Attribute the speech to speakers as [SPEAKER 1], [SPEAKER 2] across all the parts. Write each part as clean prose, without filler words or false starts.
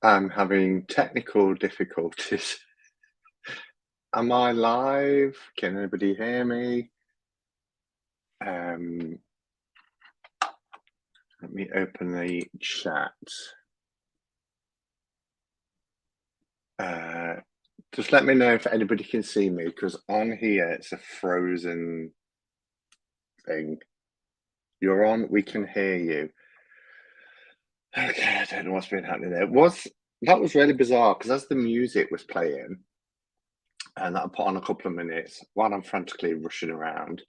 [SPEAKER 1] I'm having technical difficulties. Am I live? Can anybody hear me? Let me open the chat. Just let me know if anybody can see me, because on here it's a frozen thing. You're on, we can hear you. Okay, I don't know what's been happening there. That was really bizarre, because as the music was playing, and I put on a couple of minutes while I'm frantically rushing around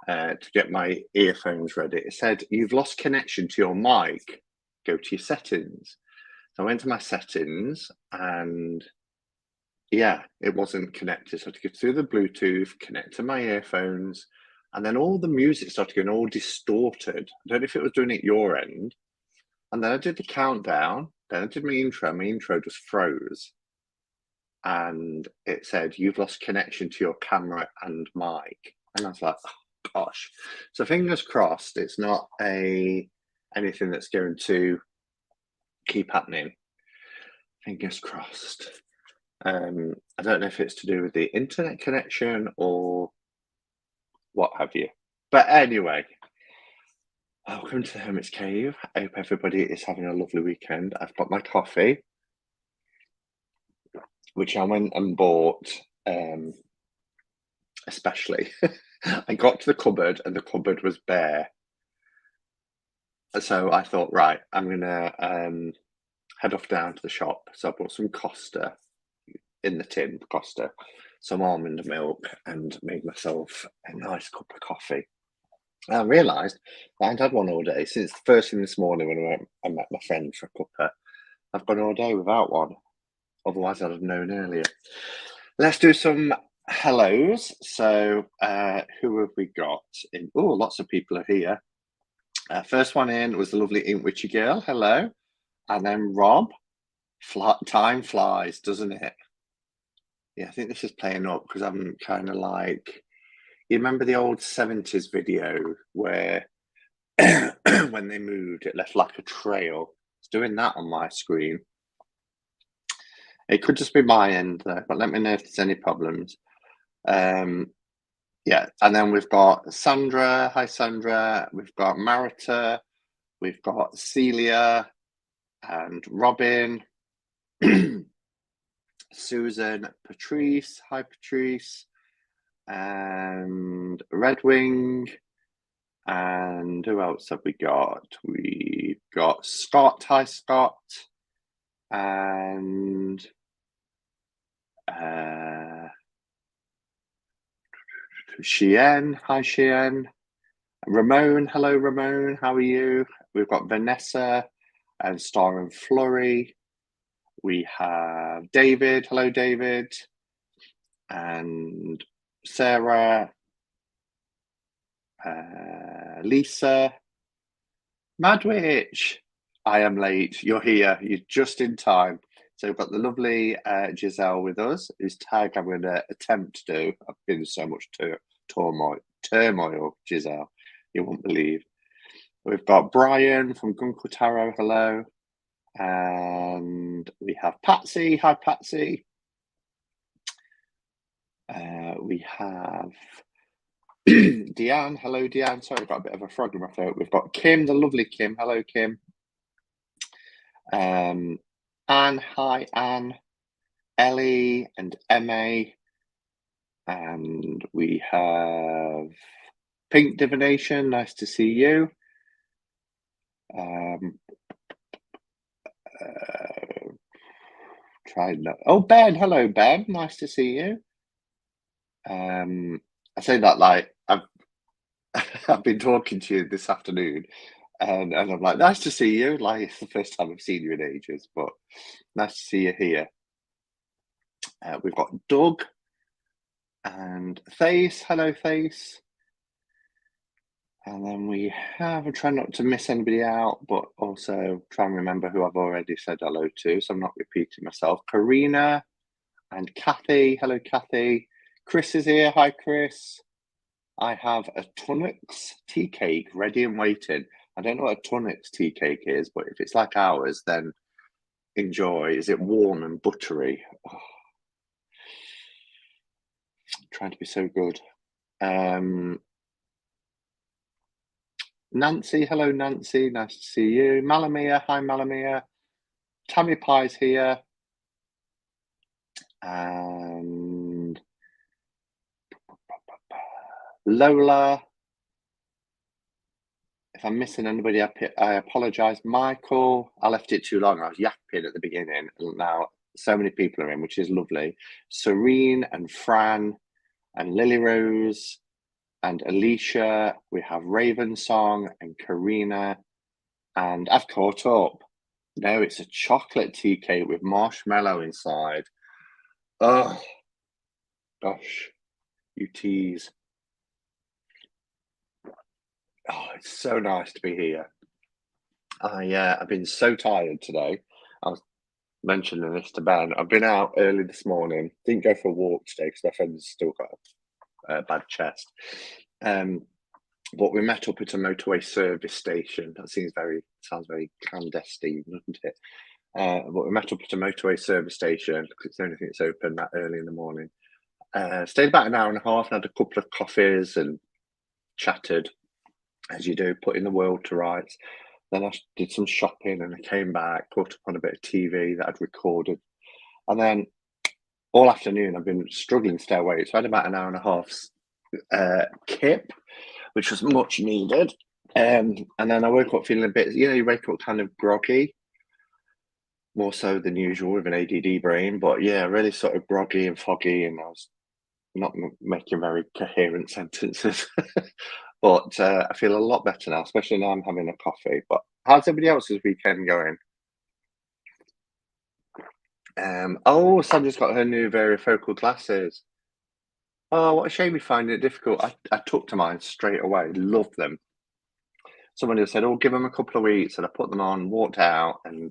[SPEAKER 1] to get my earphones ready, it said, "You've lost connection to your mic. Go to your settings." So I went to my settings and yeah, it wasn't connected. So I had to go through the Bluetooth, connect to my earphones, and then all the music started going all distorted. I don't know if it was doing it your end. And then I did the countdown, then I did my intro. My intro just froze. And it said, "You've lost connection to your camera and mic." And I was like, oh, gosh. So fingers crossed, it's not anything that's going to keep happening. Fingers crossed. I don't know if it's to do with the internet connection or what have you. But anyway, welcome to the Hermit's Cave. I hope everybody is having a lovely weekend. I've got my coffee, which I went and bought especially. I got to the cupboard and the cupboard was bare. So I thought, right, I'm going to head off down to the shop. So I bought some Costa in the tin, Costa, some almond milk, and made myself a nice cup of coffee. And I realised I hadn't had one all day since the first thing this morning when I met my friend for a cuppa. I've gone all day without one. Otherwise, I'd have known earlier. Let's do some hellos. So, who have we got in? Oh, lots of people are here. First one in was the lovely Ink Witchy girl. Hello. And then Rob. Time flies, doesn't it? Yeah, I think this is playing up because I'm kind of like, you remember the old 70s video where when they moved, it left like a trail. It's doing that on my screen. It could just be my end though, but let me know if there's any problems. Yeah, and then we've got Sandra. Hi, Sandra. We've got Marita. We've got Celia and Robin. Susan, Patrice. Hi, Patrice. And Redwing. And who else have we got? We've got Scott. Hi, Scott. And Cheyenne. Hi, Cheyenne. Ramon. Hello, Ramon. How are you? We've got Vanessa and Star and Flurry. We have David. Hello, David. And Sarah. Lisa. Madwitch. I am late. You're here. You're just in time. So we've got the lovely Giselle with us, whose tag I'm going to attempt to do. I've been in so much turmoil, Giselle. You won't believe. We've got Brian from Gunkel Tarot. Hello. And we have Patsy. Hi, Patsy. We have Deanne. Hello, Deanne. Sorry, I've got a bit of a frog in my throat. We've got Kim, the lovely Kim. Hello, Kim. Anne. Hi, Anne. Ellie and Emma. And we have Pink Divination. Nice to see you. Oh, Ben. Hello, Ben. Nice to see you. I say that like I've been talking to you this afternoon, and I'm like, nice to see you. Like it's the first time I've seen you in ages, but nice to see you here. We've got Doug and Thace. Hello, Thace. And then we have, I try not to miss anybody out, but also try and remember who I've already said hello to, so I'm not repeating myself. Karina and Kathy. Hello, Kathy. Chris is here. Hi, Chris. I have a Tunnocks tea cake ready and waiting. I don't know what a Tunnocks tea cake is, but if it's like ours, then enjoy. Is it warm and buttery? Oh, trying to be so good. Nancy, hello Nancy, nice to see you. Malamia, hi Malamia. Tammy Pie's here. And Lola. If I'm missing anybody, I apologise. Michael, I left it too long. I was yapping at the beginning, and now so many people are in, which is lovely. Serene and Fran and Lily Rose and Alicia. We have Raven Song and Karina. And I've caught up. No, it's a chocolate tea cake with marshmallow inside. Oh, gosh, you tease. Oh, it's so nice to be here. I've been so tired today. I was mentioning this to Ben. I've been out early this morning. Didn't go for a walk today because my friend's still got a bad chest. But we met up at a motorway service station. That sounds very clandestine, doesn't it? But we met up at a motorway service station because it's the only thing that's open that early in the morning. Stayed about an hour and a half and had a couple of coffees and chatted, as you do, putting the world to rights. Then I did some shopping and I came back, caught up on a bit of TV that I'd recorded. And then all afternoon I've been struggling to stay awake. So I had about an hour and a half's kip, which was much needed. And then I woke up feeling a bit, you wake up kind of groggy, more so than usual with an ADD brain. But yeah, really sort of groggy and foggy, and I was not making very coherent sentences. But I feel a lot better now, especially now I'm having a coffee. But how's everybody else's weekend going? Sandra's got her new varifocal glasses. Oh, what a shame you find it difficult. I took to mine straight away. Love them. Somebody has said, "Oh, give them a couple of weeks," and I put them on, walked out, and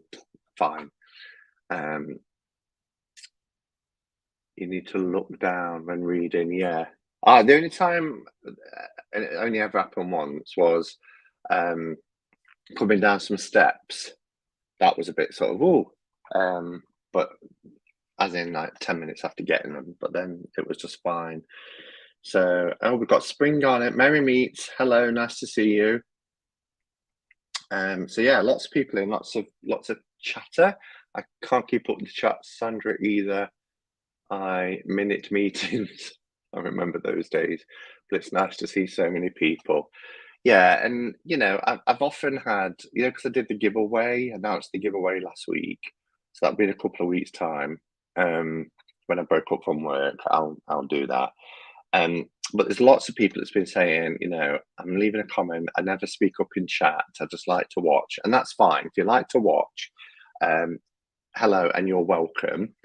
[SPEAKER 1] fine. You need to look down when reading. Yeah. The only time, and it only ever happened once, was coming down some steps. That was a bit sort of but as in like 10 minutes after getting them. But then it was just fine. So we've got Spring on it. Merry meets. Hello, nice to see you. So yeah, lots of people in, lots of chatter. I can't keep up with the chat, Sandra, either. Minute meetings. I remember those days, but it's nice to see so many people. Yeah, and I've often had, because I did the giveaway, announced the giveaway last week, so that'll be in a couple of weeks' time. When I broke up from work, I'll do that. But there's lots of people that's been saying, I'm leaving a comment. I never speak up in chat. I just like to watch, and that's fine. If you like to watch, hello, and you're welcome.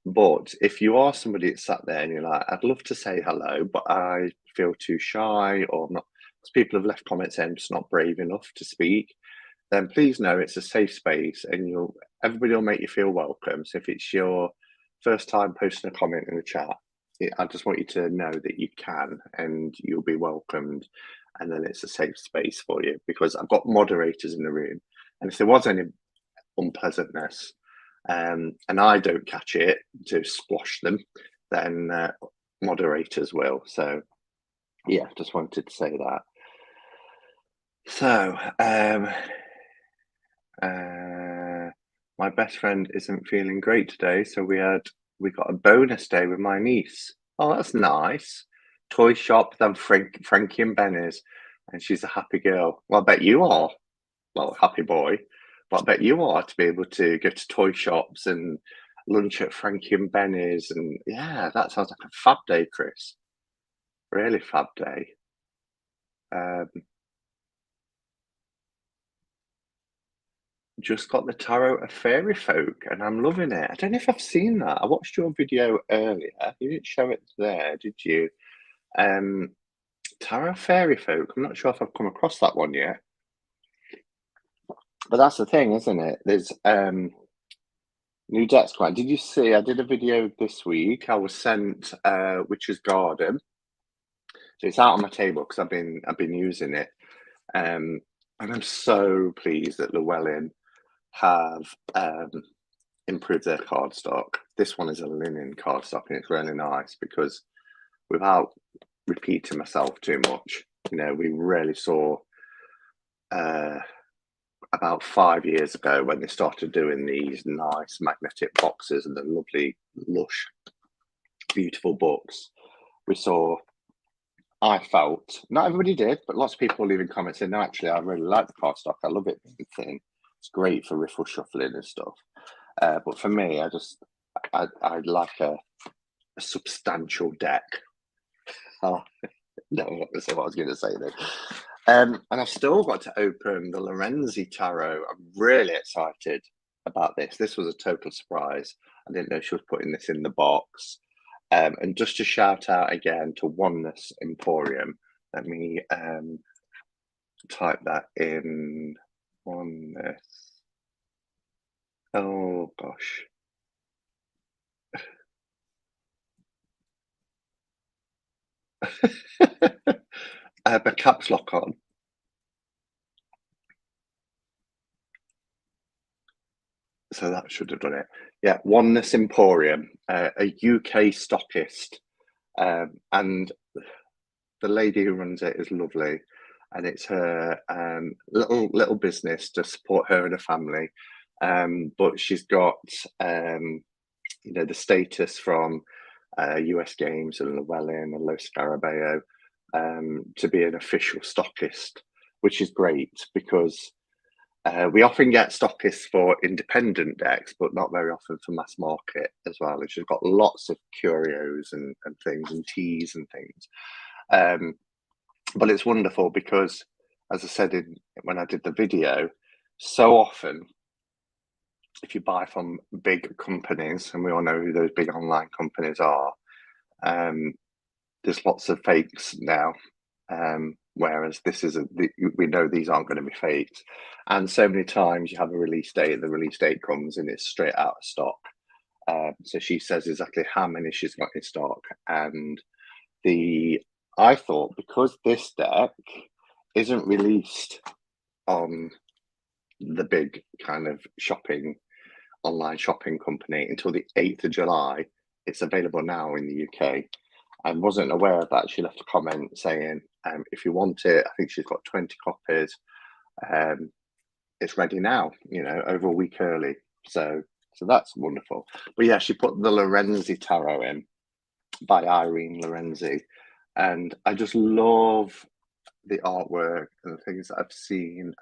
[SPEAKER 1] But if you are somebody that's sat there and you're like, I'd love to say hello, but I feel too shy or not, because people have left comments saying I'm just not brave enough to speak, then please know it's a safe space and everybody will make you feel welcome. So if it's your first time posting a comment in the chat, I just want you to know that you can and you'll be welcomed, and then it's a safe space for you, because I've got moderators in the room, and if there was any unpleasantness, and I don't catch it to squash them, then moderators will. So yeah, just wanted to say that. So my best friend isn't feeling great today, so we got a bonus day with my niece. Oh, that's nice. Toy shop, then Frankie and Benny's, and she's a happy girl. Well, I bet you are. Well, happy boy. But I bet you are, to be able to go to toy shops and lunch at Frankie and Benny's. And yeah, that sounds like a fab day, Chris. Really fab day. Just got the Tarot of Fairy Folk and I'm loving it. I don't know if I've seen that. I watched your video earlier. You didn't show it there, did you? Tarot of Fairy Folk. I'm not sure if I've come across that one yet. But that's the thing, isn't it? There's new decks come out. Did you see? I did a video this week. I was sent Witch's Garden. So it's out on my table because I've been using it, and I'm so pleased that Llewellyn have improve their cardstock. This one is a linen cardstock, and it's really nice because without repeating myself too much, we really saw about 5 years ago when they started doing these nice magnetic boxes and the lovely, lush, beautiful books. I felt, not everybody did, but lots of people leaving comments saying, no, actually, I really like the cardstock. I love it being thin. It's great for riffle shuffling and stuff. But for me, I'd like a substantial deck. Oh, no, that's what I was going to say then. And I've still got to open the Lorenzi Tarot. I'm really excited about this. This was a total surprise. I didn't know she was putting this in the box. And just to shout out again to Oneness Emporium, let me type that in. Oneness. Oh gosh. I have a caps lock on. So that should have done it. Yeah, Oneness Emporium, a UK stockist. And the lady who runs it is lovely. And it's her little business to support her and her family. But she's got, the status from US Games and Llewellyn and Los Scarabeo to be an official stockist, which is great because we often get stockists for independent decks, but not very often for mass market as well. And she's got lots of curios and things and teas and things. But it's wonderful because, as I said when I did the video, so often if you buy from big companies, and we all know who those big online companies are, there's lots of fakes now. Whereas we know these aren't going to be faked. And so many times you have a release date, the release date comes and it's straight out of stock. So she says exactly how many she's got in stock. And I thought because this deck isn't released on the big kind of online shopping company until the 8th of July, it's available now in the UK. I wasn't aware of that. She left a comment saying, if you want it, I think she's got 20 copies. It's ready now, over a week early. So that's wonderful. But yeah, she put the Lorenzi Tarot in by Irene Lorenzi. And I just love the artwork and the things that I've seen.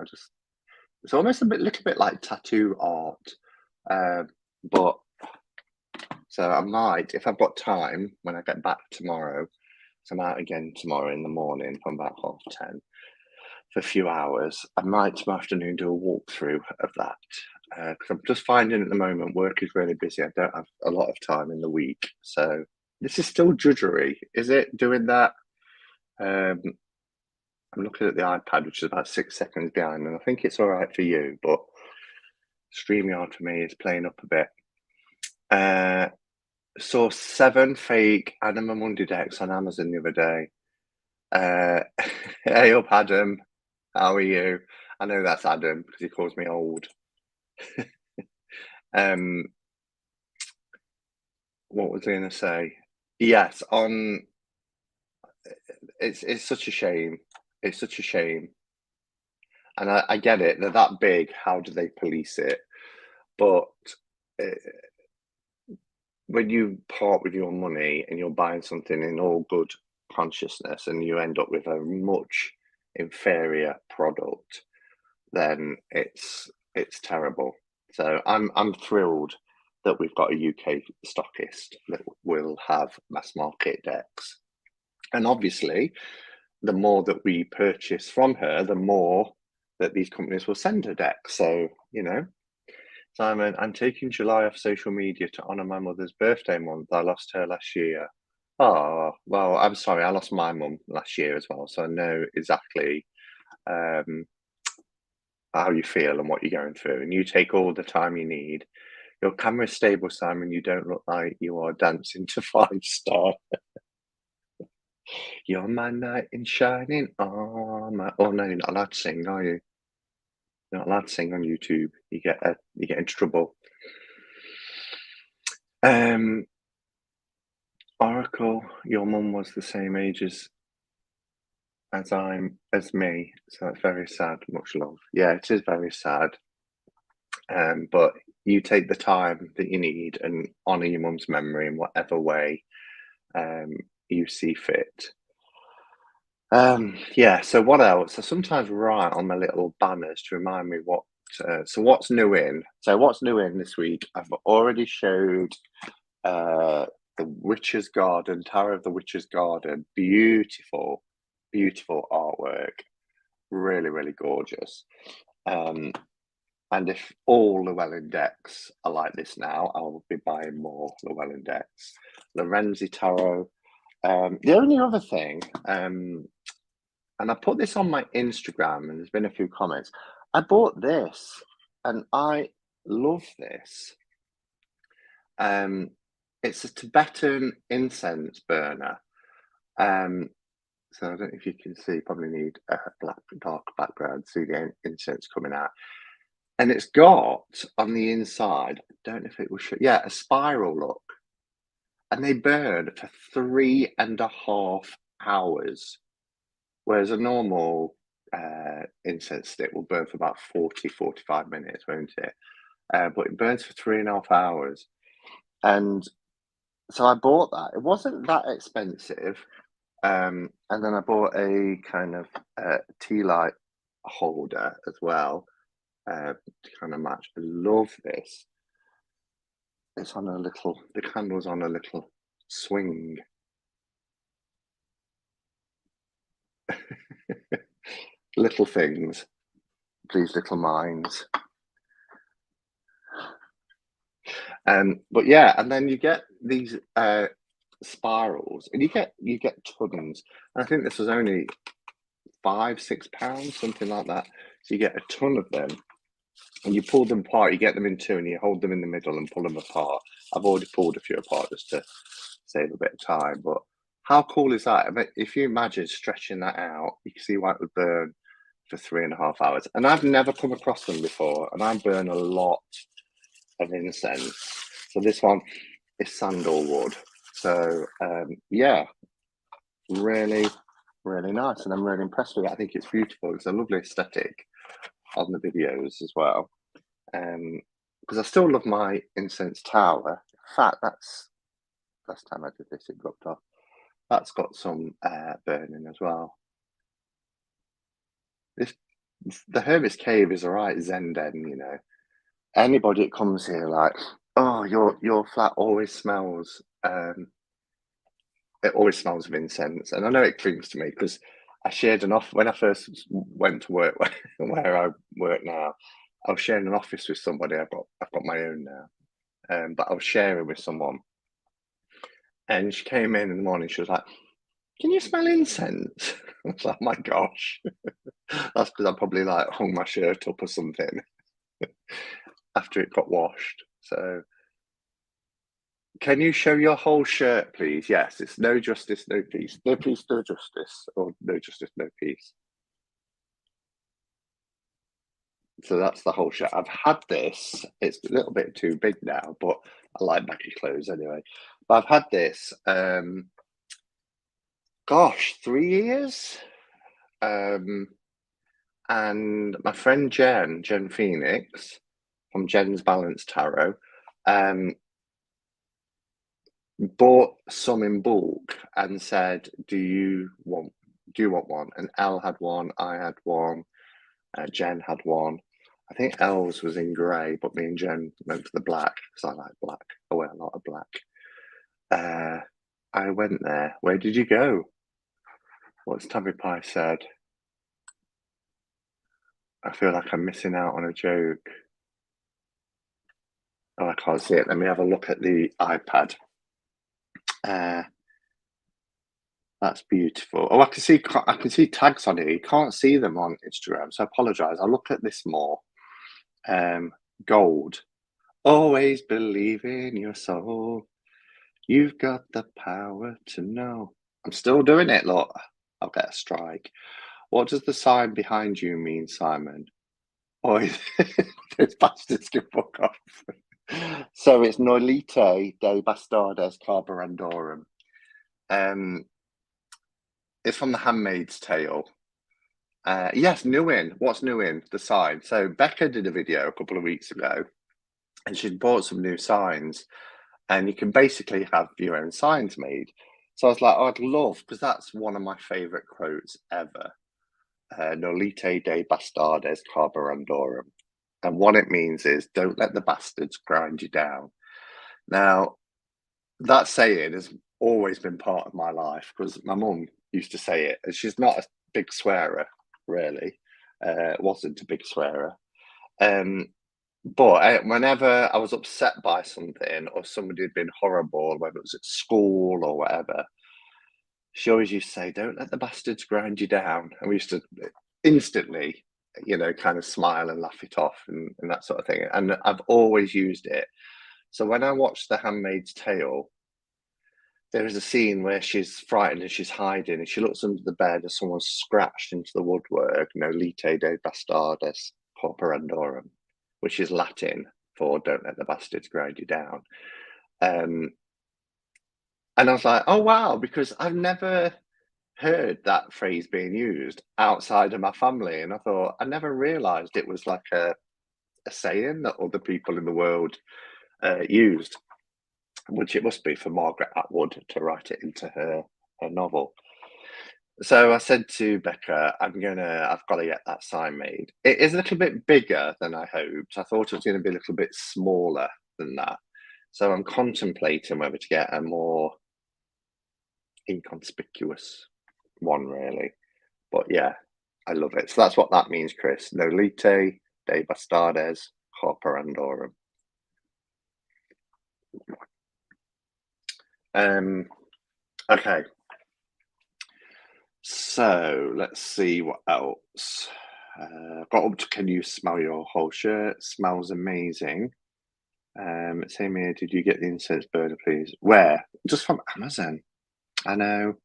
[SPEAKER 1] It's almost little bit like tattoo art. But so I might, if I've got time, when I get back tomorrow, so I'm out again tomorrow in the morning from about 10:30 for a few hours, I might tomorrow afternoon do a walkthrough of that. Because I'm just finding at the moment work is really busy. I don't have a lot of time in the week. So this is still judgery, is it, doing that? I'm looking at the iPad, which is about 6 seconds behind, and I think it's all right for you, but StreamYard for me is playing up a bit. Saw 7 fake Anima Mundi decks on Amazon the other day. Hey up, Adam. How are you? I know that's Adam because he calls me old. What was I going to say? Yes, it's such a shame. It's such a shame. And I get it. They're that big. How do they police it? But when you part with your money and you're buying something in all good consciousness and you end up with a much inferior product, then it's terrible. So I'm thrilled that we've got a UK stockist that will have mass market decks. And obviously, the more that we purchase from her, the more that these companies will send her decks. So, Simon, I'm taking July off social media to honour my mother's birthday month. I lost her last year. Oh, well, I'm sorry, I lost my mum last year as well. So I know exactly how you feel and what you're going through. And you take all the time you need. Your camera's stable, Simon. You don't look like you are dancing to 5-star. You're my knight in shining armor. Oh no, you're not allowed to sing, are you? You're not allowed to sing on YouTube. You get into trouble. Um, Oracle, your mum was the same age as me, so it's very sad. Much love. Yeah, it is very sad. But you take the time that you need and honour your mum's memory in whatever way um you see fit. Yeah, so what else? I sometimes write on my little banners to remind me so what's new in. So what's new in this week? I've already showed uh the Witch's Garden, Tower of the Witch's Garden. Beautiful, beautiful artwork. Really, really gorgeous. Um, and if all Llewellyn decks are like this now, I'll be buying more Llewellyn decks. Lorenzi Tarot. The only other thing, and I put this on my Instagram, and there's been a few comments. I bought this, and I love this. It's a Tibetan incense burner. So I don't know if you can see. Probably need a dark background to see the incense coming out. And it's got on the inside. I don't know if it will show. Yeah, a spiral look, and they burn for 3.5 hours. Whereas a normal incense stick will burn for about 40, 45 minutes, won't it? But it burns for 3.5 hours. And so I bought that. It wasn't that expensive. And then I bought a kind of tea light holder as well to kind of match. I love this. It's on the candle's on a little swing. Little things, please, little minds. But yeah, and then you get these spirals, and you get tons. And I think this was only £5, £6, something like that. So you get a ton of them, and you pull them apart. You get them in two, and you hold them in the middle and pull them apart. I've already pulled a few apart just to save a bit of time. But how cool is that? I mean, if you imagine stretching that out, you can see why it would burn for 3.5 hours. And I've never come across them before, and I burn a lot of incense. So this one is sandalwood. So yeah, really, really nice, and I'm really impressed with it. I think it's beautiful. It's a lovely aesthetic on the videos as well. Because I still love my incense tower. In fact, that's last time I did this, it dropped off. That's got some burning as well. This the Hermit's Cave is a right zen den, you know. Anybody that comes here, like, oh, your flat always smells. It always smells of incense, and I know it clings to me because I shared an office when I first went to work where I work now. I was sharing an office with somebody. I've got my own now, but I was sharing with someone, and she came in the morning. She was like, "Can you smell incense?" I was like, "Oh my gosh, that's because I probably like hung my shirt up or something after it got washed." So, can you show your whole shirt, please? Yes, it's no justice, no peace. No peace, no justice, or no justice, no peace. So that's the whole shirt. I've had this. It's a little bit too big now, but I like baggy clothes anyway. But I've had this, gosh, 3 years. Um, and my friend Jen Phoenix from Jen's Balance Tarot, um, bought some in bulk and said, Do you want one?" And Elle had one, I had one, Jen had one. I think Elle's was in grey, but me and Jen went for the black because I like black. I wear a lot of black. I went there. Where did you go? What's Tabby Pie said? I feel like I'm missing out on a joke. Oh, I can't see it. Let me have a look at the iPad. Uh, that's beautiful. Oh, I can see tags on here. You can't see them on Instagram, so I apologise. I'll look at this more. Gold. Always believe in your soul. You've got the power to know. I'm still doing it, look. I'll get a strike. What does the sign behind you mean, Simon? Oh, those bastards can fuck off. So it's Nolite de Bastardes Carborundorum. Um, it's from The Handmaid's Tale. Yes, Newin. What's Newin? The sign. So Becca did a video a couple of weeks ago, and she'd bought some new signs, and you can basically have your own signs made. So I was like, oh, I'd love, because that's one of my favourite quotes ever. Nolite de Bastardes Carborundorum. And what it means is, don't let the bastards grind you down. Now, that saying has always been part of my life because my mum used to say it, and she's not a big swearer, really. Wasn't a big swearer. Um, but whenever I was upset by something or somebody had been horrible, whether it was at school or whatever, she always used to say, "Don't let the bastards grind you down." And we used to instantly, kind of smile and laugh it off and that sort of thing. And I've always used it. So when I watched The Handmaid's Tale, there is a scene where she's frightened and she's hiding, and she looks under the bed and someone's scratched into the woodwork, Lite de Bastardes Corporandorum, which is Latin for "Don't let the bastards grind you down." Um, and I was like, oh wow, because I've never heard that phrase being used outside of my family, and I thought I never realised it was like a saying that other people in the world used, which it must be for Margaret Atwood to write it into her novel. So I said to Becca, I've got to get that sign made. It is a little bit bigger than I hoped. I thought it was going to be a little bit smaller than that. So I'm contemplating whether to get a more inconspicuous one, really. But yeah, I love it. So that's what that means, Chris. Nolite de Bastardes Corporandorum. Okay. So let's see what else. Got up to "Can you smell your whole shirt? Smells amazing." Same here. Did you get the incense burner, please? Where? Just from Amazon. I know.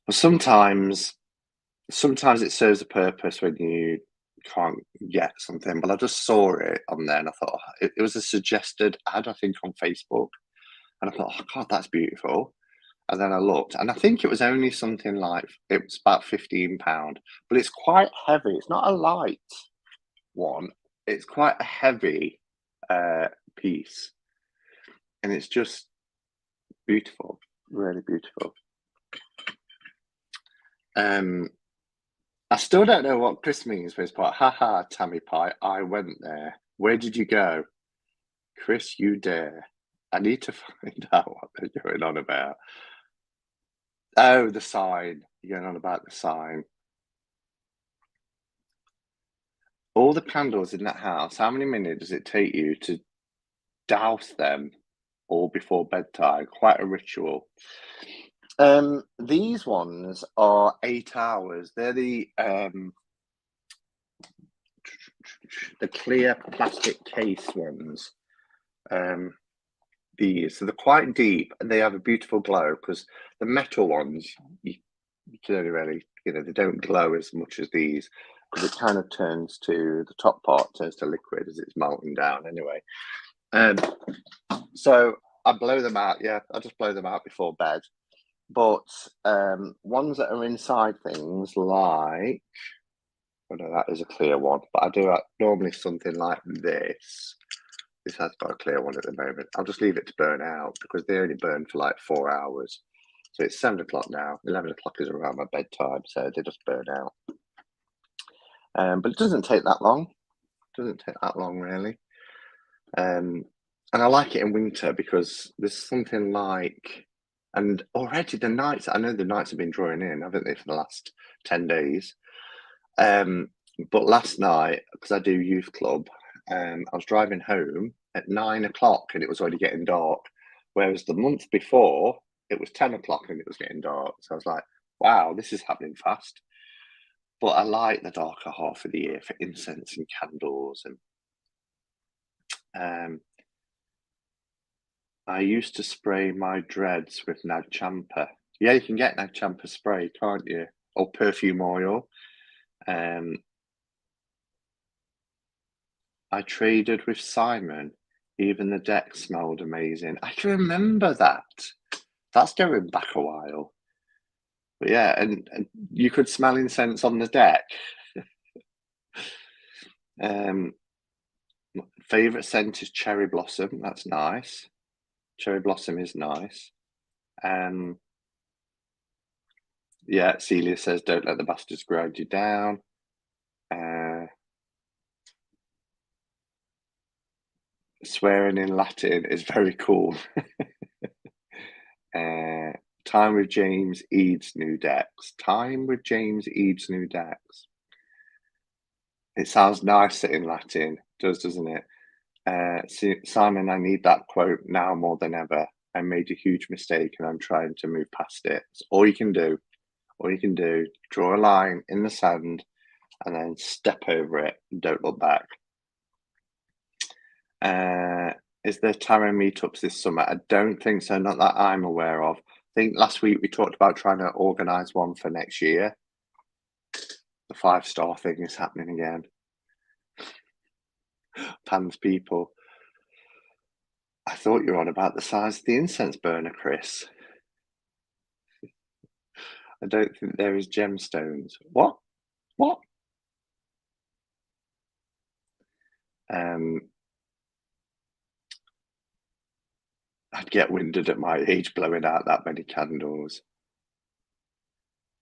[SPEAKER 1] But sometimes it serves a purpose when you can't get something. But I just saw it on there and I thought, it was a suggested ad, I think, on Facebook. And I thought, oh God, that's beautiful. And then I looked, and I think it was only something like, it was about £15, but it's quite heavy. It's not a light one. It's quite a heavy piece, and it's just beautiful, really beautiful. I still don't know what Chris means with his part. Haha, Tammy Pie, I went there. Where did you go? Chris, you dare. I need to find out what they're going on about. Oh, the sign. You're going on about the sign. All the candles in that house, how many minutes does it take you to douse them all before bedtime? Quite a ritual. These ones are 8 hours. They're the clear plastic case ones. These, so they're quite deep and they have a beautiful glow, because the metal ones, you can only really, they don't glow as much as these, because it kind of turns to, the top part turns to liquid as it's melting down anyway. So I blow them out. Yeah, I just blow them out before bed. But ones that are inside things like, oh no, that is a clear one, but I do normally something like this. This has got a clear one at the moment. I'll just leave it to burn out because they only burn for like 4 hours. So it's 7 o'clock now. 11 o'clock is around my bedtime, so they just burn out. But it doesn't take that long. It doesn't take that long, really. And I like it in winter because there's something like, and already the nights, I know the nights have been drawing in, haven't they, for the last 10 days. But last night, because I do youth club, I was driving home at 9 o'clock and it was already getting dark. Whereas the month before, it was 10 o'clock and it was getting dark. So I was like, wow, this is happening fast. But I like the darker half of the year for incense and candles. And I used to spray my dreads with Nag Champa. Yeah, you can get Nag Champa spray, can't you? Or perfume oil. I traded with Simon. Even the deck smelled amazing. I can remember that. That's going back a while. But yeah, and you could smell incense on the deck. Favorite scent is cherry blossom. That's nice. Cherry blossom is nice. Yeah, Celia says, don't let the bastards grind you down. Swearing in Latin is very cool. Time with James Eads new decks. Time with James Eads new decks. It sounds nicer in Latin, doesn't it? Simon, I need that quote now more than ever. I made a huge mistake and I'm trying to move past it. It's all you can do. All you can do, draw a line in the sand and then step over it. Don't look back. Is there tarot meetups this summer? I don't think so, not that I'm aware of. I think last week we talked about trying to organise one for next year. The 5-star thing is happening again. Pam's people. I thought you were on about the size of the incense burner, Chris. I don't think there is gemstones. What? What? I'd get winded at my age blowing out that many candles.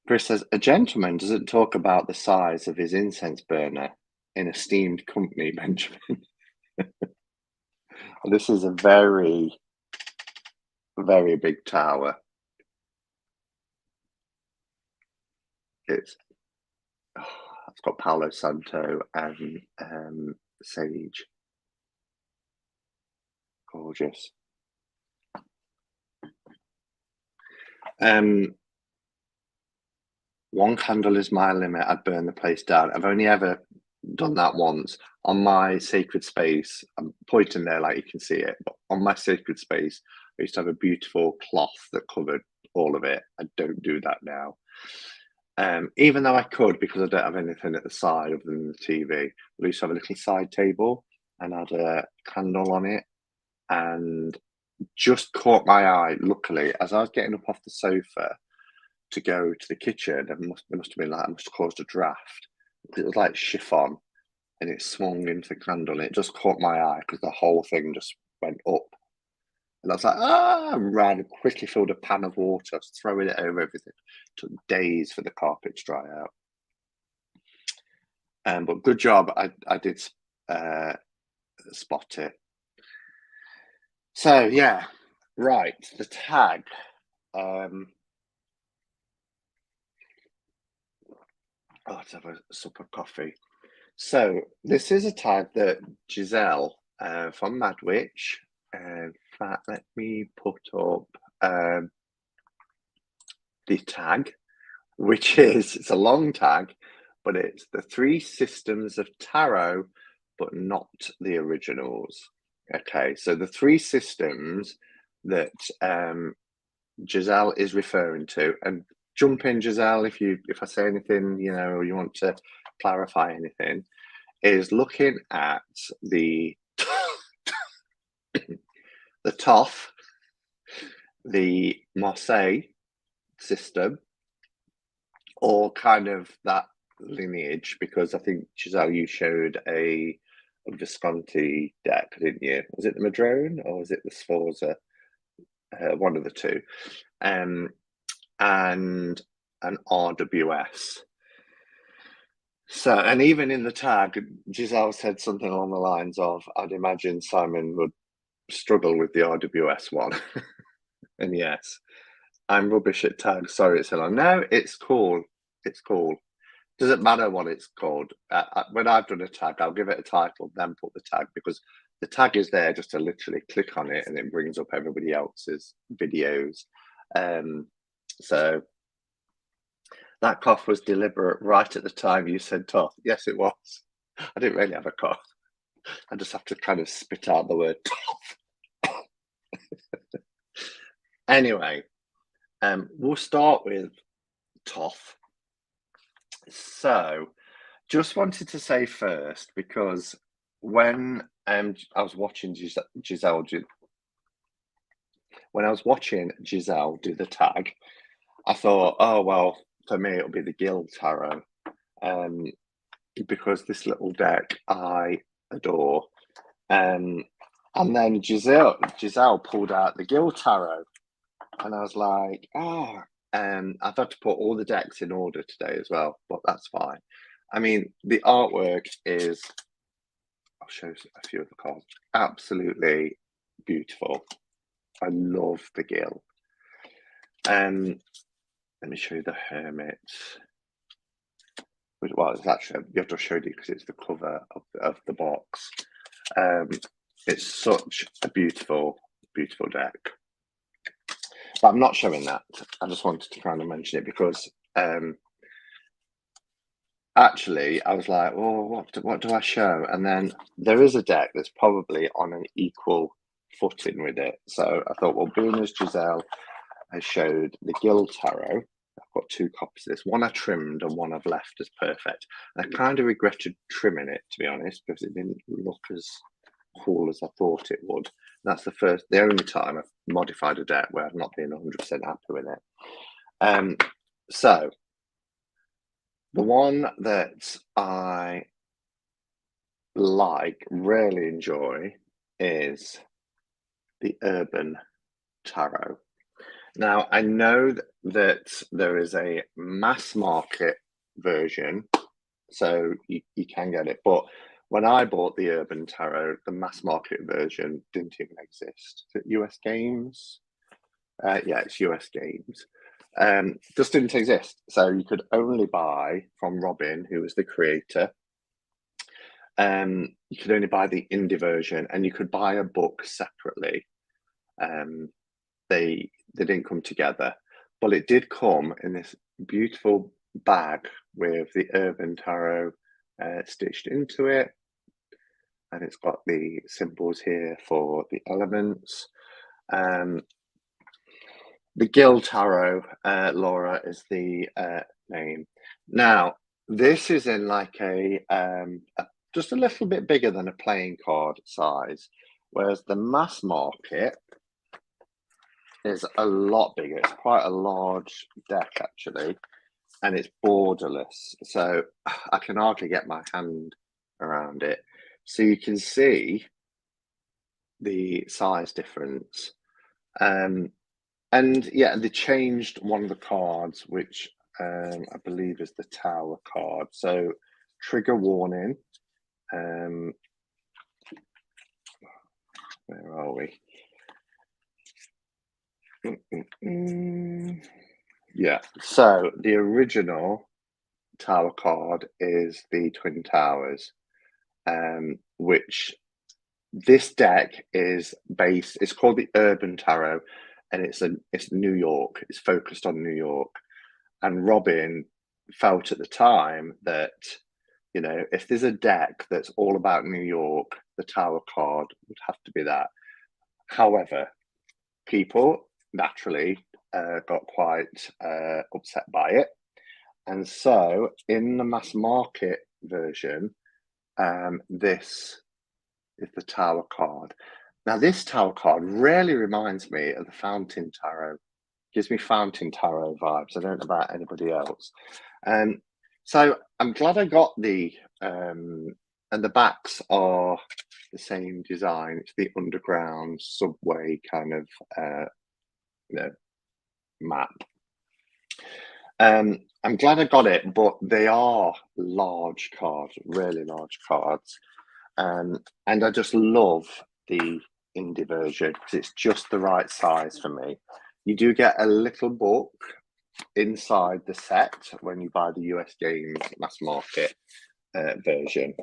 [SPEAKER 1] Chris says, a gentleman doesn't talk about the size of his incense burner in esteemed company, Benjamin. This is a very, very big tower. It's got Palo Santo and sage. Gorgeous. One candle is my limit. I'd burn the place down. I've only ever done that once on my sacred space. I'm pointing there like you can see it, but on my sacred space, I used to have a beautiful cloth that covered all of it. I don't do that now. Even though I could, because I don't have anything at the side other than the TV. We used to have a little side table and had a candle on it, and just caught my eye, luckily, as I was getting up off the sofa to go to the kitchen. There must have been like, I must have caused a draft. It was like chiffon and it swung into the candle and it just caught my eye because the whole thing just went up. And I was like, ran, quickly filled a pan of water, throwing it over everything. It took days for the carpet to dry out. But good job, I did spot it. So yeah, right, the tag. Let's have a sup of coffee. So this is a tag that Giselle from Madwitch. In fact, let me put up the tag, which it's a long tag, but it's the 3 systems of tarot, but not the originals. Okay, so the 3 systems that Giselle is referring to, and jump in, Giselle, if I say anything, or you want to clarify anything, is looking at the the TOF, the Marseille system, or kind of that lineage, because I think, Giselle, you showed a Visconti deck, didn't you? Was it the Madrone or was it the Sforza? One of the two. And an RWS. So, and even in the tag, Giselle said something along the lines of, I'd imagine Simon would struggle with the RWS one. And yes, I'm rubbish at tags. Sorry, it's so long. No, it's cool. It's cool. Doesn't matter what it's called. When I've done a tag, I'll give it a title, then put the tag, because the tag is there just to literally click on it and it brings up everybody else's videos. So that cough was deliberate right at the time you said tough. Yes, it was. I didn't really have a cough. I just have to kind of spit out the word tough. Anyway, we'll start with tough. So just wanted to say first, because when I was watching Giselle do when I was watching Giselle do the tag, I thought, oh well, for me it'll be the Guild Tarot, um, because this little deck I adore. And then Giselle pulled out the Guild Tarot, and I was like, I've had to put all the decks in order today as well, but that's fine. I mean, the artwork is, I'll show a few of the cards, absolutely beautiful. I love the Guild. Let me show you the Hermit. Well, it's actually, you have to show you because it's the cover of the box. It's such a beautiful, beautiful deck. But I'm not showing that. I just wanted to kind of mention it because actually I was like, well, what do I show? And then there is a deck that's probably on an equal footing with it. So I thought, well, being as Giselle has showed the Guild Tarot, I've got 2 copies of this. One I trimmed and one I've left as perfect. And I kind of regretted trimming it, to be honest, because it didn't look as cool as I thought it would. That's the only time I've modified a deck where I've not been 100% happy with it. So the one that I really enjoy is the Urban Tarot. Now, I know that there is a mass market version, so you can get it, but when I bought the Urban Tarot, the mass market version didn't even exist. Is it US Games? Yeah, it's US Games. Just didn't exist. So you could only buy from Robin, who was the creator. You could only buy the indie version, and you could buy a book separately. They didn't come together, but it did come in this beautiful bag with the Urban Tarot stitched into it, and it's got the symbols here for the elements. The Guild Tarot, Laura, is the name. Now, this is in like just a little bit bigger than a playing card size, whereas the mass market is a lot bigger. It's quite a large deck, actually, and it's borderless. So I can hardly get my hand around it. So you can see the size difference. And yeah, they changed one of the cards, which I believe is the Tower card. So trigger warning. Where are we? Yeah, so the original Tower card is the Twin Towers, which this deck is based, it's called the Urban Tarot, and it's New York. It's focused on New York. And Robin felt at the time that, you know, if there's a deck that's all about New York, the Tower card would have to be that. However, people naturally got quite upset by it. And so in the mass market version, this is the Tower card. Now, this Tower card really reminds me of the Fountain Tarot. Gives me Fountain Tarot vibes. I don't know about anybody else. So I'm glad I got the, and the backs are the same design. It's the underground subway kind of, map. I'm glad I got it, but they are large cards, really large cards. And I just love the indie version because it's just the right size for me. You do get a little book inside the set when you buy the US Games mass market version.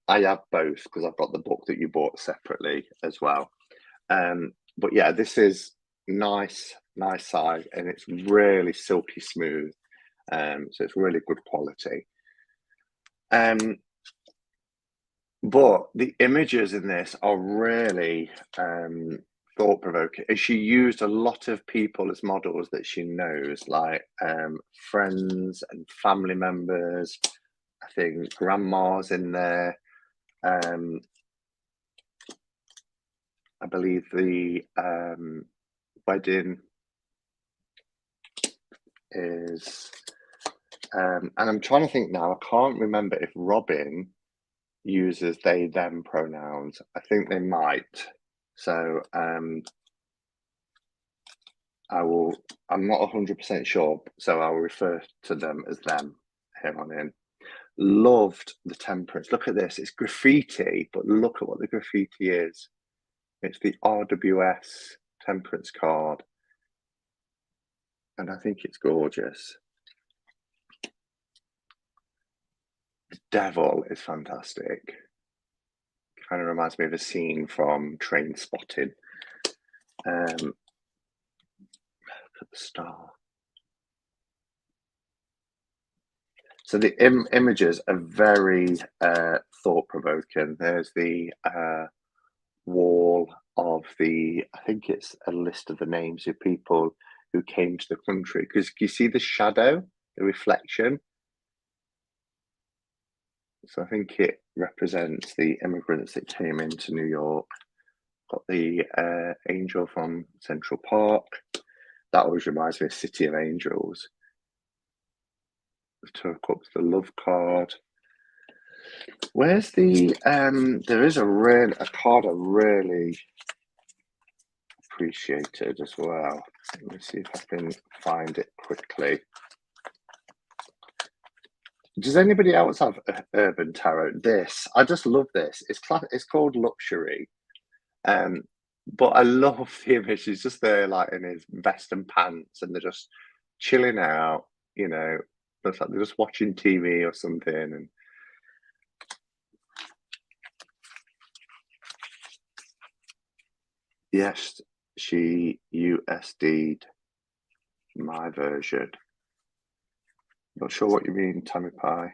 [SPEAKER 1] I have both because I've got the book that you bought separately as well. But yeah, this is nice size, and it's really silky smooth. So it's really good quality. But the images in this are really thought-provoking. And she used a lot of people as models that she knows, like friends and family members. I think grandma's in there. I believe the wedding is, and I'm trying to think now, I can't remember if Robin uses they them pronouns. I think they might. So I'm not 100% sure, so I'll refer to them as them here on in. Loved the temperance. Look at this, it's graffiti, but look at what the graffiti is. It's the RWS temperance card, and I think it's gorgeous. The devil is fantastic. Kind of reminds me of a scene from Train Spotting. Look at the star. So the images are very thought-provoking. There's the wall of I think it's a list of the names of people who came to the country. Because you see the shadow, the reflection? So I think it represents the immigrants that came into New York. Got the angel from Central Park. That always reminds me of City of Angels. The Two of Cups, the love card. Where's the there is a card I really appreciated as well. Let me see if I can find it quickly. Does anybody else have Urban Tarot? I just love this. It's called Luxury. But I love the image. He's just there like in his vest and pants and they're just chilling out, you know. Looks like they're just watching TV or something. And yes, she USD'd my version. Not sure what you mean, Tammy Pie.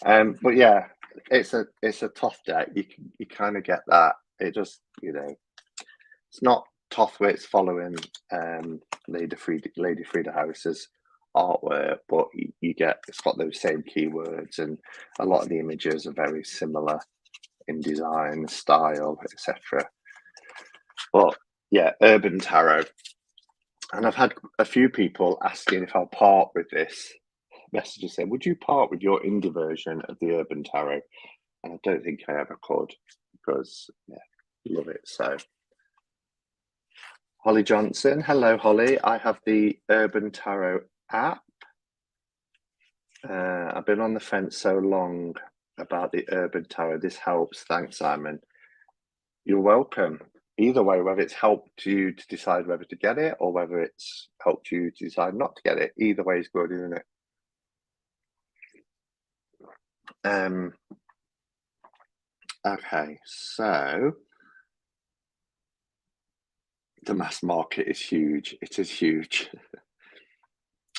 [SPEAKER 1] But yeah, it's a tough deck. You kind of get that. It just, you know, it's not tough where it's following Lady Frida House's artwork, but it's got those same keywords, and a lot of the images are very similar in design, style, etc. But yeah, Urban Tarot. And I've had a few people asking if I'll part with this. Messages saying, would you part with your indie version of the Urban Tarot? And I don't think I ever could, because yeah, love it. So Holly Johnson, hello Holly. I have the Urban Tarot app. I've been on the fence so long about the Urban Tarot. This helps. Thanks, Simon. You're welcome. Either way, whether it's helped you to decide whether to get it or whether it's helped you to decide not to get it, either way is good, isn't it? Okay, so the mass market is huge. It is huge.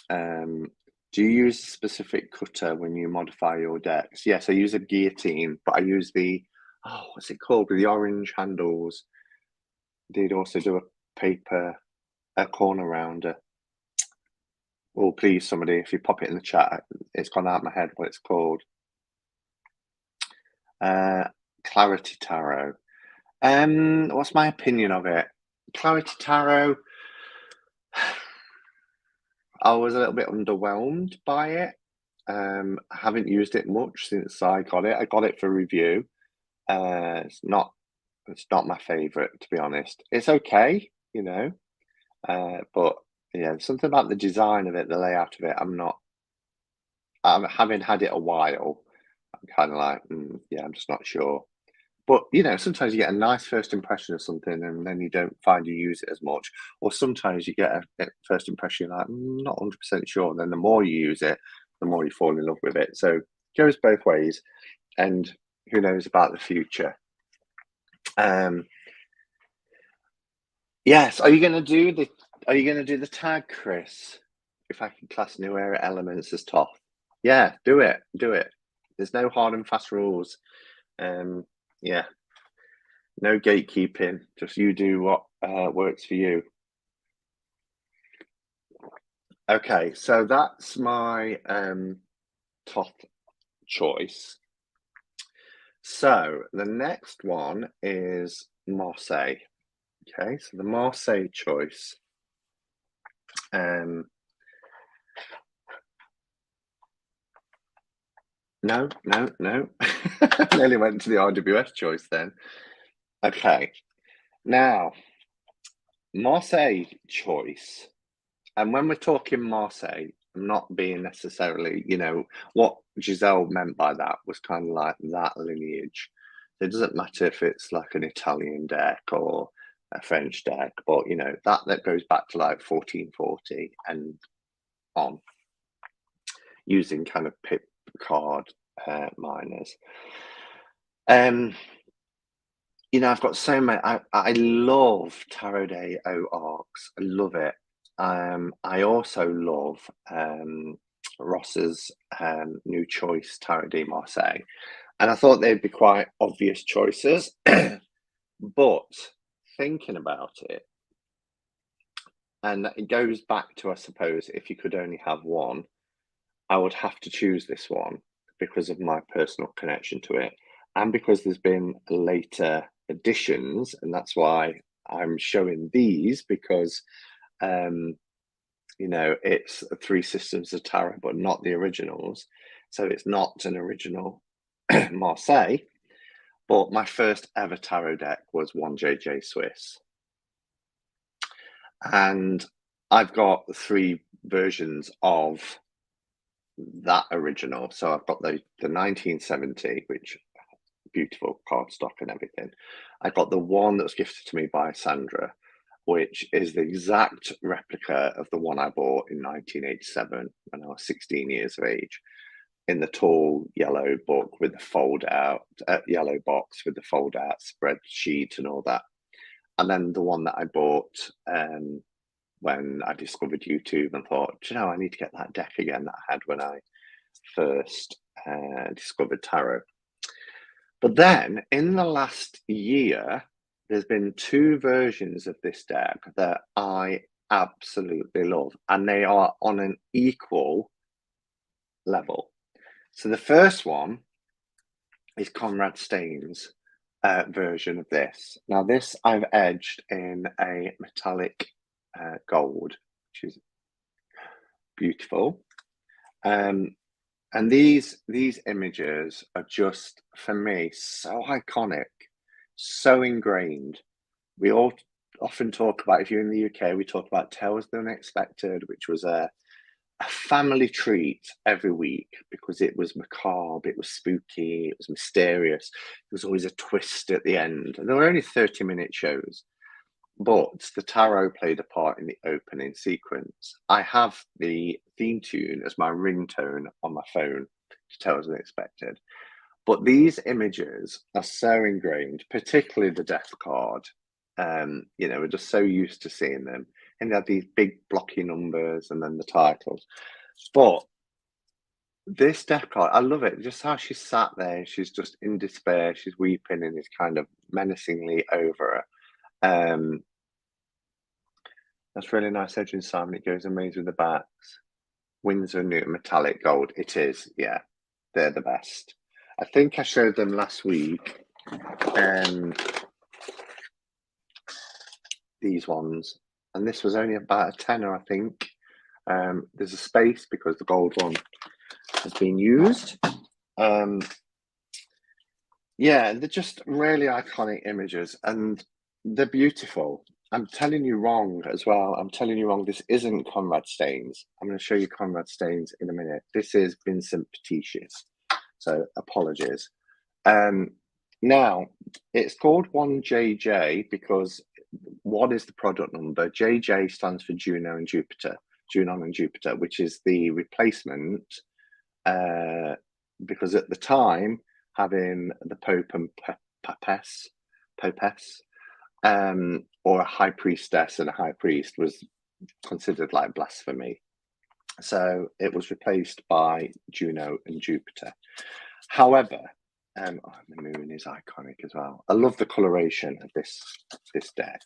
[SPEAKER 1] Do you use a specific cutter when you modify your decks? Yes, I use a guillotine, but I use what's it called, with the orange handles. Did also do a corner rounder. Oh, please, somebody, if you pop it in the chat, it's gone out of my head what it's called. Clarity Tarot. What's my opinion of it? Clarity Tarot, I was a little bit underwhelmed by it. I haven't used it much since I got it. I got it for review. It's not my favorite, to be honest. It's okay, you know, but yeah, something about the design of it, the layout of it, having had it a while, I'm kind of like, yeah, I'm just not sure. But you know, sometimes you get a nice first impression of something, and then you don't find you use it as much. Or sometimes you get a first impression, you're like, not 100% sure. And then the more you use it, the more you fall in love with it. So it goes both ways. And who knows about the future? Yes. Are you going to do the tag, Chris? If I can class new era elements as top, yeah, do it. There's no hard and fast rules. Yeah, no gatekeeping. Just you do what works for you. Okay, so that's my top choice. So the next one is Marseille. Okay, so the Marseille choice. No, no, no. Nearly went to the RWS choice then. Okay, now Marseille choice. And when we're talking Marseille, I'm not being necessarily, what Giselle meant by that was kind of like that lineage. It doesn't matter if it's like an Italian deck or a French deck, but that goes back to like 1440 and on, using kind of pip card miners. I've got so many. I love Tarot Day Arcs. I love it. I also love Ross's new choice, Tarot de Marseille. And I thought they'd be quite obvious choices. But thinking about it, and it goes back to, I suppose, if you could only have one, I would have to choose this one because of my personal connection to it. And because there's been later editions, and that's why I'm showing these, because it's Three Systems of Tarot, but not the originals. So it's not an original Marseille, but my first ever tarot deck was 1JJ Swiss. And I've got 3 versions of that original. So I've got the 1970, which beautiful cardstock and everything. I got the one that was gifted to me by Sandra, which is the exact replica of the one I bought in 1987 when I was 16 years of age, in the tall yellow book with the fold out, yellow box with the fold out spreadsheet and all that. And then the one that I bought when I discovered YouTube and thought, I need to get that deck again that I had when I first discovered tarot. But then in the last year, there's been 2 versions of this deck that I absolutely love, and they are on an equal level. So the first one is Conrad Staines' version of this. Now this I've edged in a metallic gold, which is beautiful. And these images are just, for me, so iconic, so ingrained. We all often talk about, if you're in the UK, we talk about Tales of the Unexpected, which was a family treat every week because it was macabre, it was spooky, it was mysterious. There was always a twist at the end. And there were only 30-minute shows, but the tarot played a part in the opening sequence. I have the theme tune as my ringtone on my phone to Tales of the Unexpected. But these images are so ingrained, particularly the death card. We're just so used to seeing them. And they have these big blocky numbers and then the titles. But this death card, I love it. Just how she sat there, she's just in despair, she's weeping and is kind of menacingly over her. That's really nice edging, Simon. It goes amazing with the backs. Windsor Newton metallic gold. It is, yeah. They're the best. I think I showed them last week. These ones. And this was only about a tenner, I think. There's a space because the gold one has been used. Yeah, they're just really iconic images and they're beautiful. I'm telling you wrong as well. I'm telling you wrong. This isn't Conrad Staines. I'm going to show you Conrad Staines in a minute. This is Vincent Petitius. So apologies. Now, it's called 1JJ because 1 is the product number. JJ stands for Juno and Jupiter, Junon and Jupiter, which is the replacement because at the time, having the Pope and Popess, or a high priestess and a high priest was considered like blasphemy. So it was replaced by Juno and Jupiter. However, the moon is iconic as well. I love the coloration of this deck.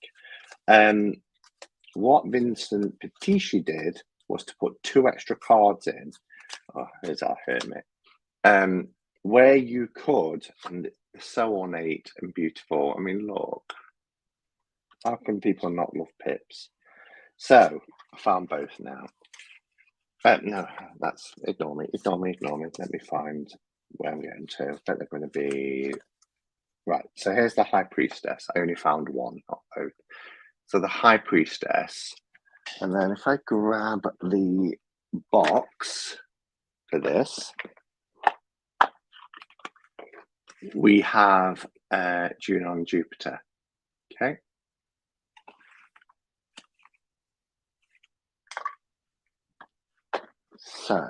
[SPEAKER 1] What Vincent Petici did was to put 2 extra cards in. Oh, here's our hermit. Where you could, and so ornate and beautiful. I mean, look, How can people not love pips? So I found both now. No, that's ignore me. Let me find where I'm getting to. I bet they're going to be right. So here's the High Priestess. I only found one, not both. So the High Priestess, and then if I grab the box for this, we have Juno and Jupiter. Okay. So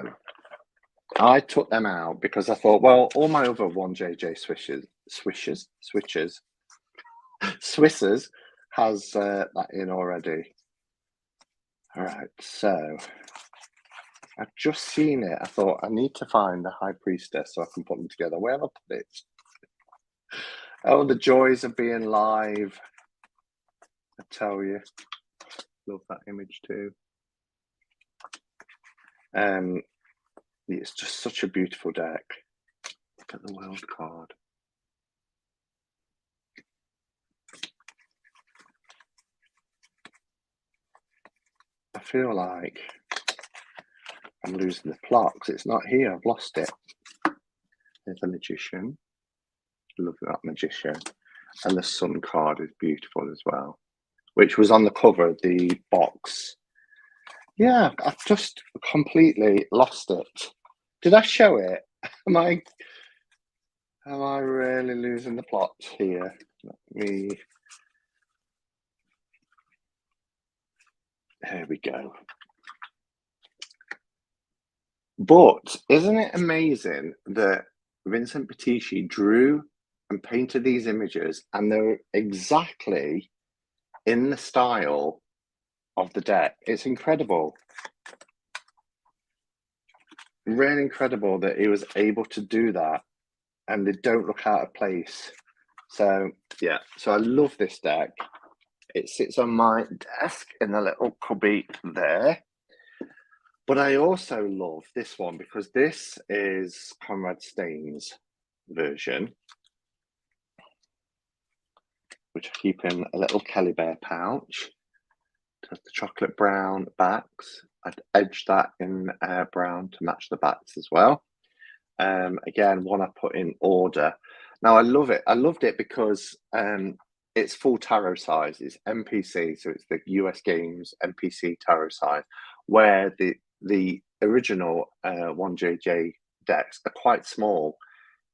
[SPEAKER 1] I took them out because I thought, well, all my other 1JJ Swishers has that in already. All right, so I've just seen it. I thought I need to find the High Priestess so I can put them together. Where have I put it? Oh, the joys of being live. I tell you. Love that image too. It's just such a beautiful deck. Look at the world card. I feel like I'm losing the plot because it's not here. I've lost it. There's a Magician. Love that Magician. And the Sun card is beautiful as well, which was on the cover of the box. Yeah, I've just completely lost it. Did I show it? Am I really losing the plot here? Here we go. But isn't it amazing that Vincent Battisti drew and painted these images and they're exactly in the style of the deck? It's incredible. Really incredible that he was able to do that and they don't look out of place. So yeah, so I love this deck. It sits on my desk in the little cubby there. But I also love this one because this is Conrad Stain's version, which I keep in a little Kelly Bear pouch. It has the chocolate brown backs. I'd edge that in brown to match the backs as well. Again, one I put in order. Now I love it. I loved it because it's full tarot size. It's MPC, so it's the US Games MPC tarot size, where the original 1JJ decks are quite small.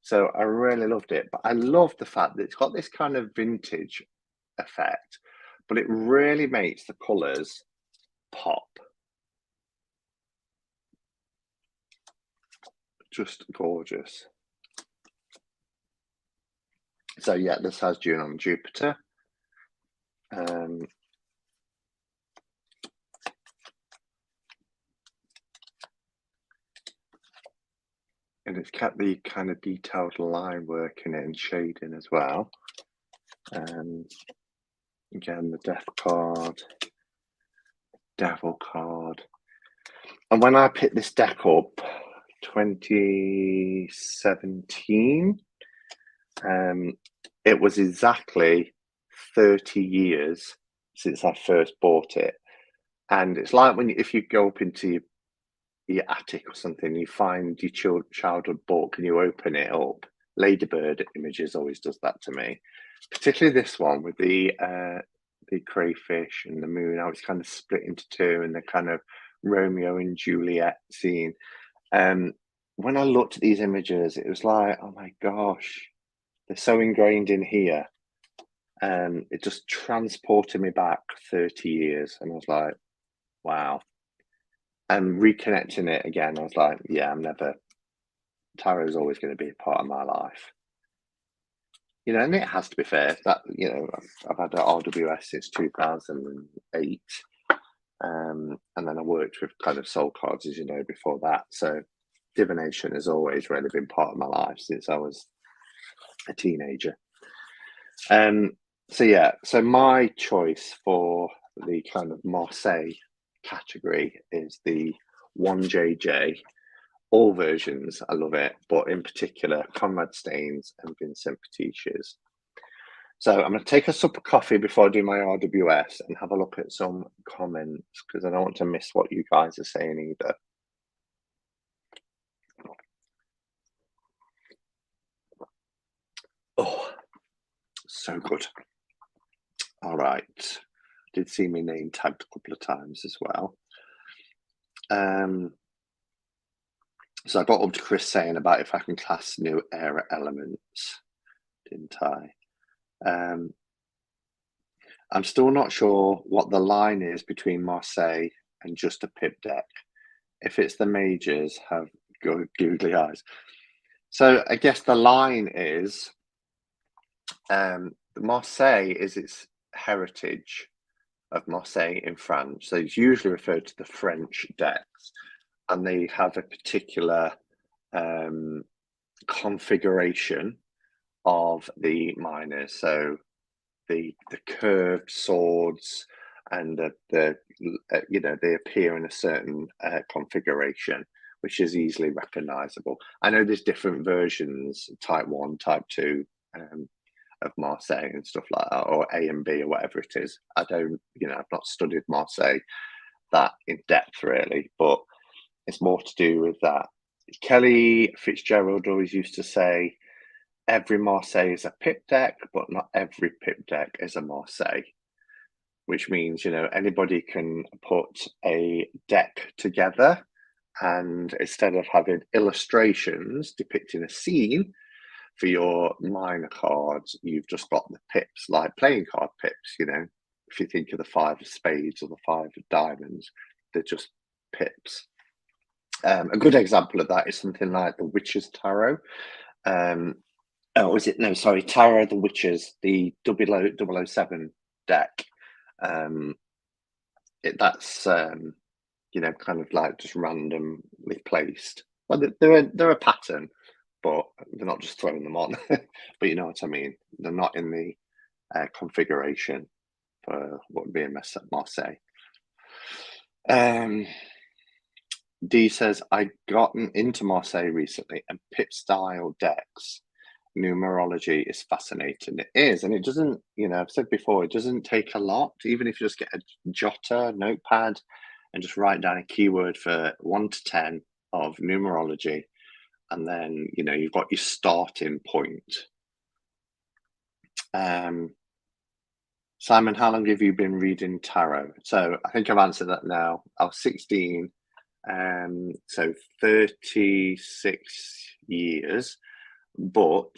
[SPEAKER 1] So I really loved it. But I love the fact that it's got this kind of vintage effect, but it really makes the colours pop. Just gorgeous. So yeah, this has Juno and Jupiter. And it's kept the kind of detailed line work in it and shading as well. And again, the Death card, Devil card. And when I picked this deck up, 2017, it was exactly 30 years since I first bought it. And it's like if you go up into your attic or something, you find your childhood book and you open it up. Ladybird Images always does that to me, particularly this one with the crayfish and the moon. I was kind of split into two, and the kind of Romeo and Juliet scene. When I looked at these images, it was like, oh my gosh, they're so ingrained in here. It just transported me back 30 years, and I was like, wow. And reconnecting it again, I was like, yeah, tarot is always going to be a part of my life. You know, and it has to be fair that, you know, I've had an RWS since 2008. And then I worked with kind of soul cards, as you know, before that. So divination has always really been part of my life since I was a teenager. So yeah, so my choice for the kind of Marseille category is the 1JJ. All versions, I love it, but in particular, Conrad Stain's and Vincent Battisti's. So I'm going to take a sup of coffee before I do my RWS and have a look at some comments because I don't want to miss what you guys are saying either. Oh, so good. All right. Did see my name tagged a couple of times as well. So I got up to Chris saying about if I can class new era elements, didn't I? I'm still not sure what the line is between Marseille and just a pip deck. If it's the majors, have googly eyes. So I guess the line is Marseille is its heritage of Marseille in France. So it's usually referred to the French decks, and they have a particular configuration of the miners. So the curved swords and the you know, they appear in a certain configuration, which is easily recognizable. I know there's different versions, type 1, type 2 of Marseille and stuff like that, or A and B or whatever it is. I don't, you know, I've not studied Marseille that in depth really, but it's more to do with that. Kelly Fitzgerald always used to say, every Marseille is a pip deck, but not every pip deck is a Marseille, which means, you know, anybody can put a deck together, and instead of having illustrations depicting a scene for your minor cards, you've just got the pips, like playing card pips, you know. If you think of the 5 of spades or the 5 of diamonds, they're just pips. A good example of that is something like the Witch's Tarot. Oh, is it? No, sorry, Tarot of the Witches, the 007 deck. That's you know, kind of like just randomly placed. Well, they're a pattern, but they're not just throwing them on. But you know what I mean. They're not in the configuration for what would be a Marseille. D says, I gotten into Marseille recently, and pip style decks numerology is fascinating. It is, and it doesn't, you know, I've said before, it doesn't take a lot. Even if you just get a jotter, notepad, and just write down a keyword for 1 to 10 of numerology, and then, you know, you've got your starting point. Simon, how long have you been reading tarot? So I think I've answered that now. I was 16, so 36 years, but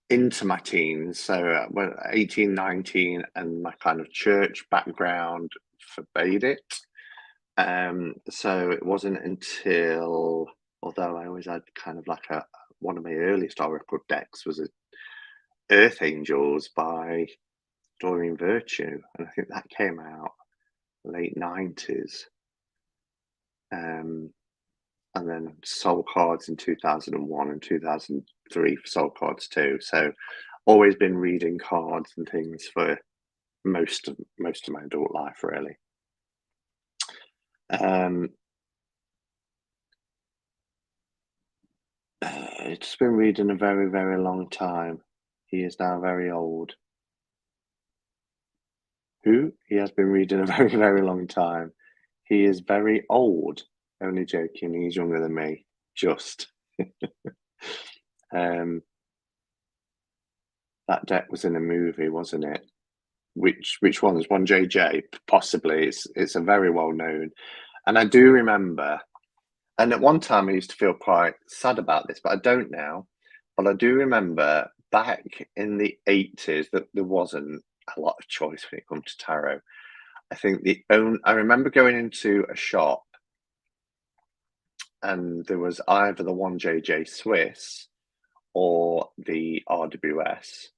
[SPEAKER 1] into my teens, so 18, 19, and my kind of church background forbade it. So it wasn't until, although I always had kind of like one of my earliest oracle decks was a Earth Angels by Doreen Virtue, and I think that came out late 90s. And then Soul Cards in 2001 and 2003 for Soul Cards too. So always been reading cards and things for most of my adult life, really. It's been reading a very, very long time. He is now very old. Who? He has been reading a very, very long time. He is very old. Only joking. He's younger than me. Just. That deck was in a movie, wasn't it? Which one is 1JJ? Possibly. It's a very well known. And I do remember, and at one time I used to feel quite sad about this, but I don't now. But I do remember back in the 80s that there wasn't a lot of choice when it comes to tarot. I think I remember going into a shop and there was either the 1JJ Swiss or the RWS.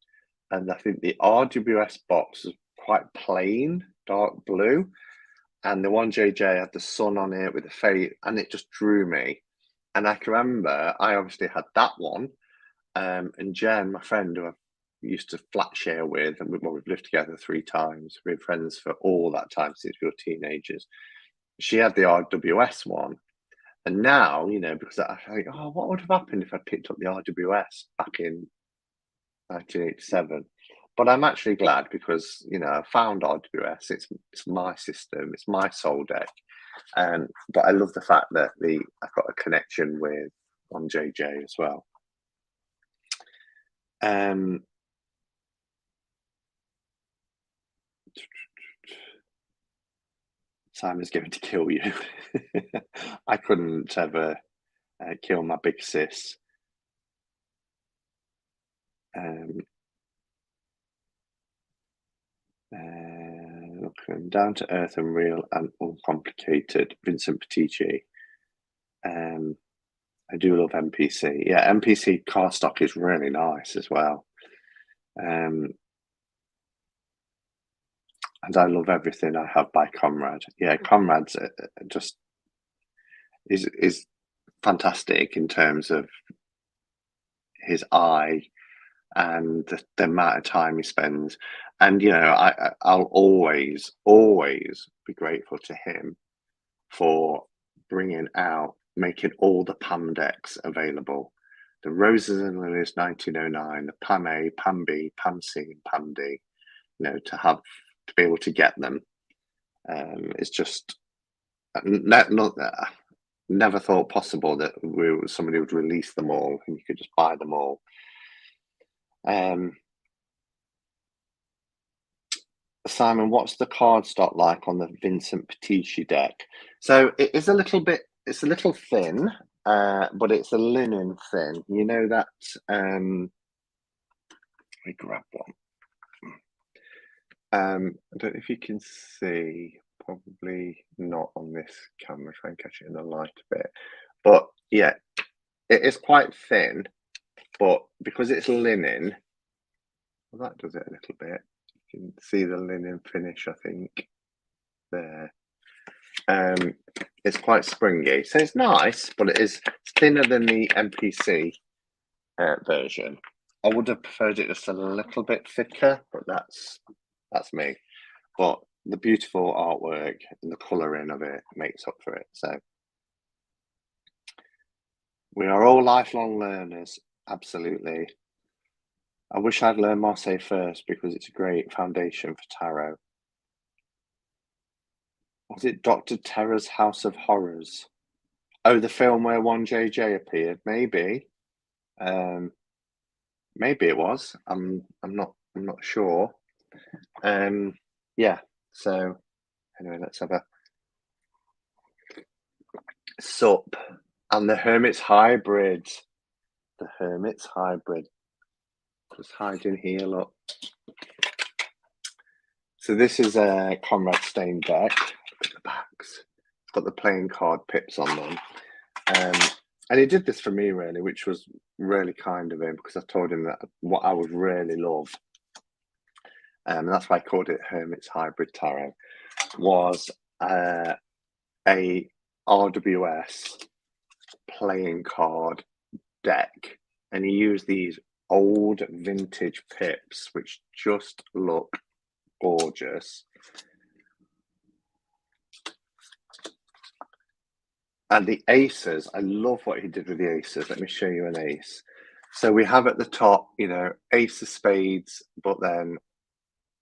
[SPEAKER 1] And I think the RWS box was quite plain, dark blue. And the 1JJ had the sun on it with the face, and it just drew me. And I can remember I obviously had that one. And Jen, my friend who I used to flat share with, and we've lived together 3 times. We've been friends for all that time since we were teenagers. She had the RWS one. And now, you know, because I think, oh, what would have happened if I picked up the RWS back in 1987. But I'm actually glad because, I found RWS. It's my system, it's my soul deck. But I love the fact that I've got a connection with on JJ as well. Um, Simon's given to kill you. I couldn't ever kill my big sis. Looking down to earth and real and uncomplicated. Vincent Petici. I do love MPC. Yeah, MPC cardstock is really nice as well. And I love everything I have by Conrad. Yeah, Conrad's just is fantastic in terms of his eye and the amount of time he spends. And I'll always be grateful to him for making all the Pam decks available. The Roses and Lilies 1909, the Pam A, Pam B, Pam C, and Pam D. To be able to get them, it's just never thought possible that somebody would release them all and you could just buy them all. Simon, what's the cardstock like on the Vincent Petici deck? So it's a little thin, but it's a linen thin. You know that. Let me grab one. I don't know if you can see. Probably not on this camera. Try and catch it in the light a bit. But yeah, it is quite thin. But because it's linen, well, that does it a little bit. You can see the linen finish, I think, there. It's quite springy, so it's nice, but it's thinner than the MPC version. I would have preferred it just a little bit thicker, but that's me. But the beautiful artwork and the colouring of it makes up for it. So we are all lifelong learners, absolutely. I wish I'd learned Marseille first because it's a great foundation for tarot. Was it Dr. Terror's House of Horrors? Oh, the film where 1JJ appeared? Maybe. Maybe it was. I'm not sure. Yeah. So anyway, let's have a sup. And the Hermit's Hybrid. The Hermit's Hybrid. Just hiding here, look. So this is a Conrad Stain deck. Look at the backs. It's got the playing card pips on them. And he did this for me, really, which was really kind of him because I told him that what I would really love, and that's why I called it Hermit's Hybrid Tarot, was a RWS playing card deck. And he used these old vintage pips, which just look gorgeous. And the aces, I love what he did with the aces. Let me show you an ace. So we have at the top, ace of spades, but then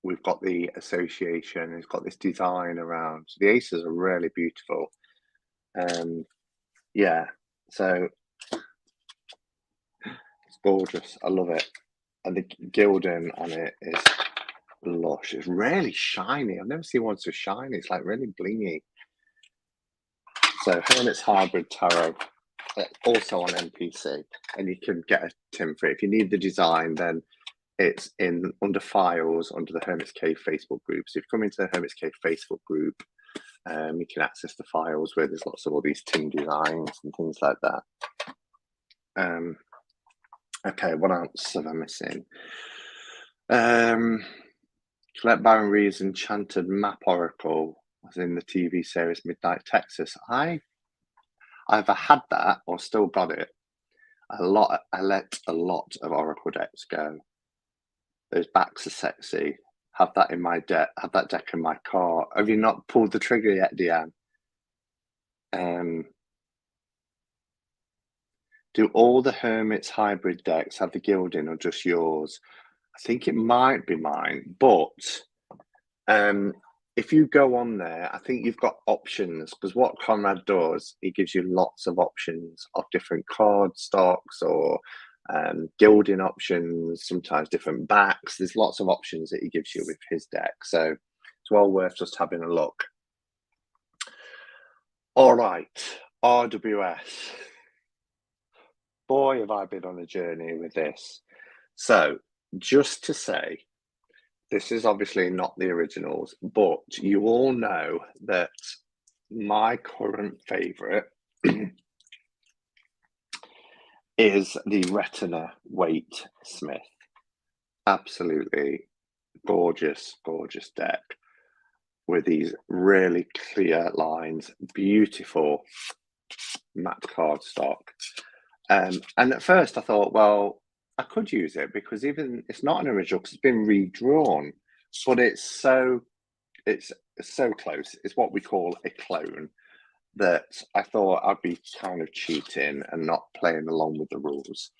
[SPEAKER 1] we've got the association. It's got this design around. So the aces are really beautiful. Yeah, so it's gorgeous. I love it. And the gilding on it is lush. It's really shiny. I've never seen one so shiny. It's like really blingy. So Hermit's Hybrid Tarot, also on MPC, and you can get a tin for it. If you need the design, then it's under files under the Hermit's Cave Facebook group. So if you come into the Hermit's Cave Facebook group, you can access the files where there's lots of all these tin designs and things like that. Okay, what else am I missing? Colette Baron Reeves' Enchanted Map Oracle was in the TV series Midnight Texas. I either had that or still got it. I let a lot of Oracle decks go. Those backs are sexy. Have that in my deck. Have that deck in my car. Have you not pulled the trigger yet, Deanne? Do all the Hermits hybrid decks have the gilding or just yours? I think it might be mine, but if you go on there, I think you've got options, because what Conrad does, he gives you lots of options of different card stocks or gilding options, sometimes different backs. There's lots of options that he gives you with his deck. So it's well worth just having a look. All right, RWS. Boy, have I been on a journey with this. So just to say, this is obviously not the originals, but you all know that my current favourite is the Retina Weight Smith. Absolutely gorgeous, gorgeous deck with these really clear lines, beautiful matte cardstock. And at first I thought, well, I could use it because even it's not an original because it's been redrawn, but it's so close. It's what we call a clone that I thought I'd be kind of cheating and not playing along with the rules.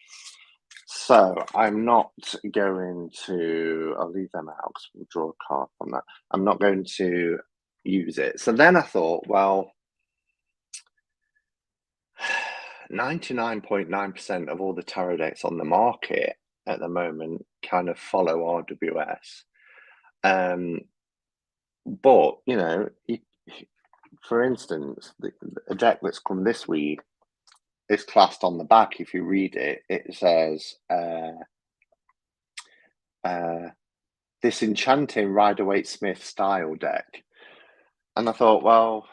[SPEAKER 1] So I'm not going to, I'll leave them out because we'll draw a card on that. I'm not going to use it. So then I thought, well, 99.9% of all the tarot decks on the market at the moment kind of follow RWS. But, you know, for instance, a deck that's come this week is classed on the back. If you read it, it says, this enchanting Rider-Waite-Smith style deck. And I thought, well,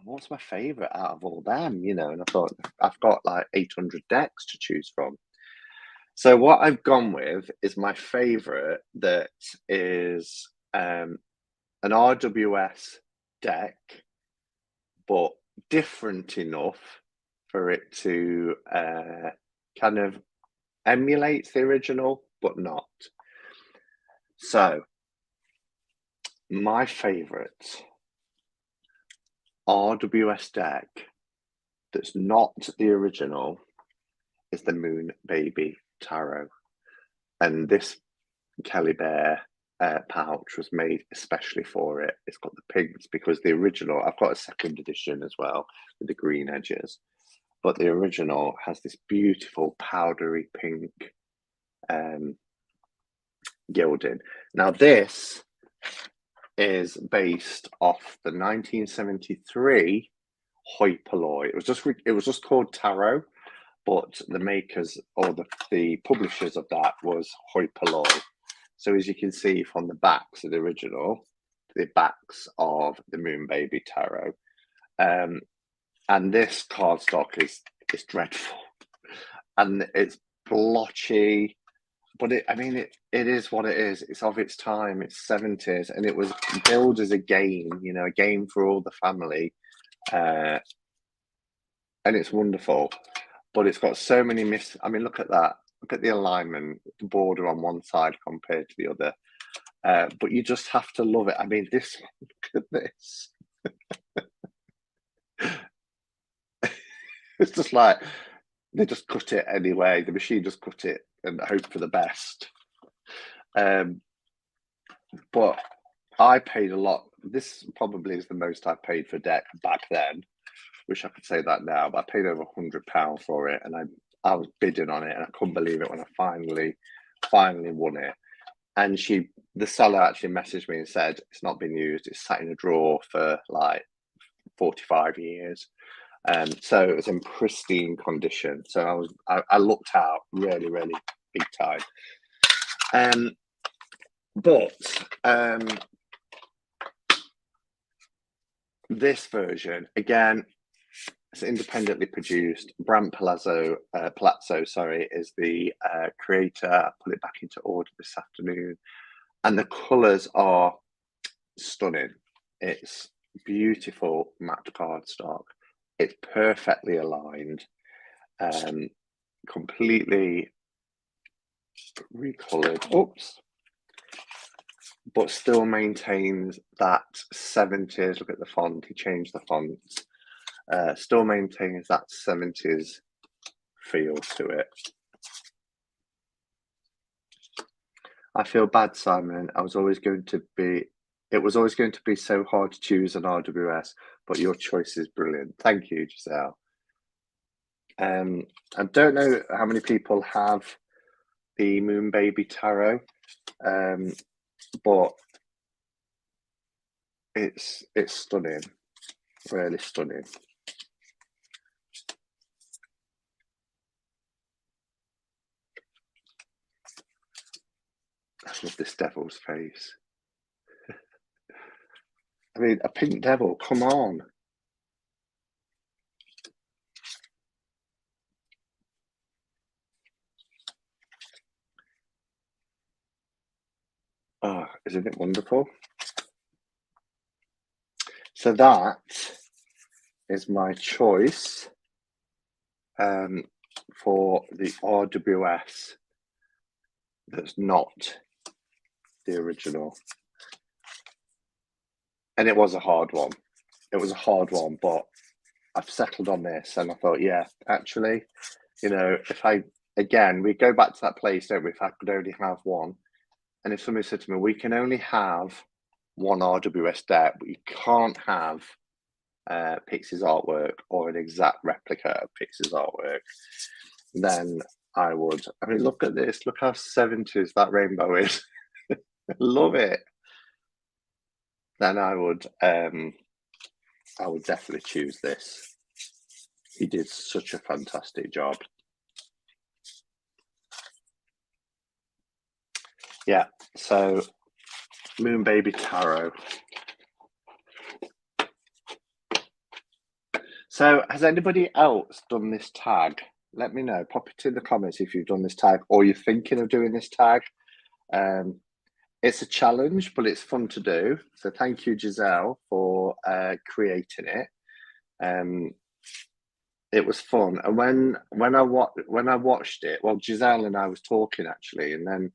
[SPEAKER 1] what's my favourite out of all them, you know? And I thought, I've got like 800 decks to choose from. So what I've gone with is my favourite that is an RWS deck, but different enough for it to kind of emulate the original, but not. So my favourite RWS deck that's not the original is the Moon Baby Tarot. And this Kelly Bear pouch was made especially for it. It's got the pinks because the original, I've got a second edition as well with the green edges, but the original has this beautiful powdery pink gilding. Now this is based off the 1973 hoi polloi. It was just called Tarot, but the makers or the publishers of that was hoi polloi. So as you can see from the backs of the original, the backs of the Moon Baby Tarot, and this cardstock is dreadful, and it's blotchy. But it is what it is. It's of its time. It's 70s, and it was billed as a game, you know, a game for all the family, and it's wonderful. But it's got so many look at that. Look at the alignment, the border on one side compared to the other. But you just have to love it. I mean, this. Look at this. It's just like they just cut it anyway. The machine just cut it and hope for the best. But I paid a lot. This probably is the most I paid for deck back then. Wish I could say that now, but I paid over £100 for it, and I was bidding on it, and I couldn't believe it when I finally won it. And the seller actually messaged me and said it's not been used. It's sat in a drawer for like 45 years. So it was in pristine condition. So I lucked out really, really big time. But this version, again, it's independently produced. Brant Palazzo, is the creator. I put it back into order this afternoon, and the colours are stunning. It's beautiful matte cardstock. It's perfectly aligned, completely recolored. Oops. But still maintains that 70s. Look at the font. He changed the font. Still maintains that 70s feel to it. I feel bad, Simon. It was always going to be so hard to choose an RWS, but your choice is brilliant. Thank you, Giselle. I don't know how many people have the Moon Baby Tarot, but it's stunning, really stunning. I love this devil's face. I mean, a pink devil, come on. Oh, isn't it wonderful? So that is my choice for the RWS that's not the original. And it was a hard one. It was a hard one, but I've settled on this and I thought, yeah, actually, you know, we go back to that place, don't we? If I could only have one. And if somebody said to me, we can only have one RWS deck, but you can't have Pixie's artwork or an exact replica of Pixie's artwork, then I would. I mean, look at this. Look how 70s that rainbow is. I love it. Then I would definitely choose this. He did such a fantastic job. Yeah, so Moon Baby Tarot. So has anybody else done this tag? Let me know. Pop it in the comments if you've done this tag or you're thinking of doing this tag. It's a challenge, but it's fun to do. So thank you, Giselle, for creating it. It was fun, and when I watched it, well, Giselle and I was talking actually, and then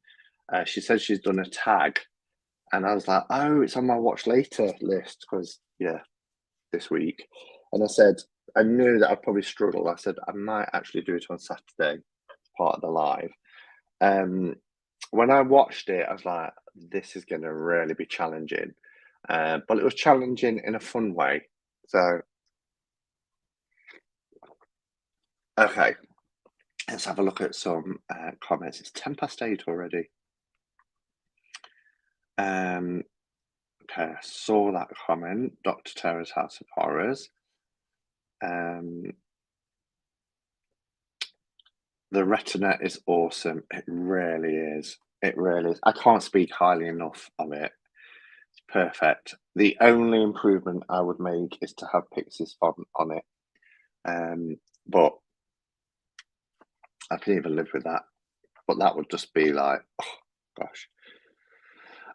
[SPEAKER 1] she said she's done a tag, and I was like, oh, it's on my watch later list because this week, and I said I knew that I'd probably struggle. I said I might actually do it on Saturday, part of the live. When I watched it, I was like, this is going to really be challenging. But it was challenging in a fun way. So, okay, let's have a look at some comments. It's 8:10 already. Okay, I saw that comment, Dr. Terra's House of Horrors. The retina is awesome. It really is. It really is. I can't speak highly enough of it. It's perfect. The only improvement I would make is to have Pixie's font on it. But I can even live with that. But that would just be like, oh gosh.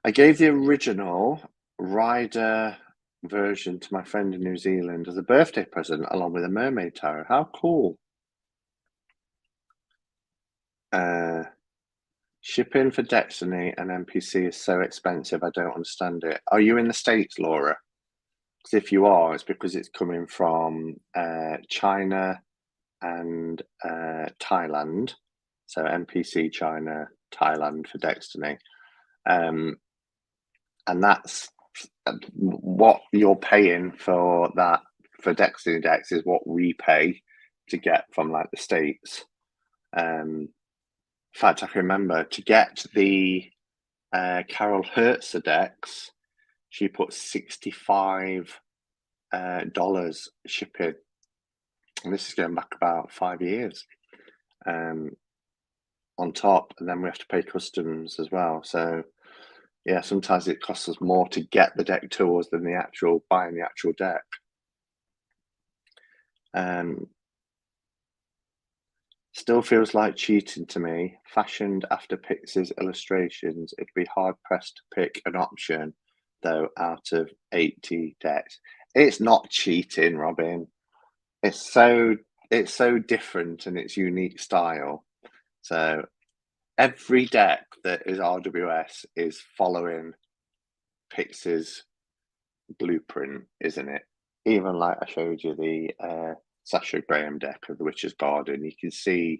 [SPEAKER 1] I gave the original Rider version to my friend in New Zealand as a birthday present, along with a mermaid tarot. How cool! Shipping for Destiny and NPC is so expensive. I don't understand it. Are you in the States, Laura? Because if you are, it's because it's coming from China and Thailand. So NPC China, Thailand for Destiny. And that's what you're paying for that for Destiny decks is what we pay to get from like the States. In fact, I can remember to get the Carol Hertzer decks, she put $65 shipping, and this is going back about 5 years on top, and then we have to pay customs as well. So yeah, sometimes it costs us more to get the deck to us than buying the actual deck. Still feels like cheating to me. Fashioned after Pixie's illustrations, it'd be hard pressed to pick an option though out of 80 decks. It's not cheating, Robin. It's so different and its unique style. So every deck that is RWS is following Pixie's blueprint, isn't it? Even like I showed you the Sasha Graham deck of The Witch's Garden, you can see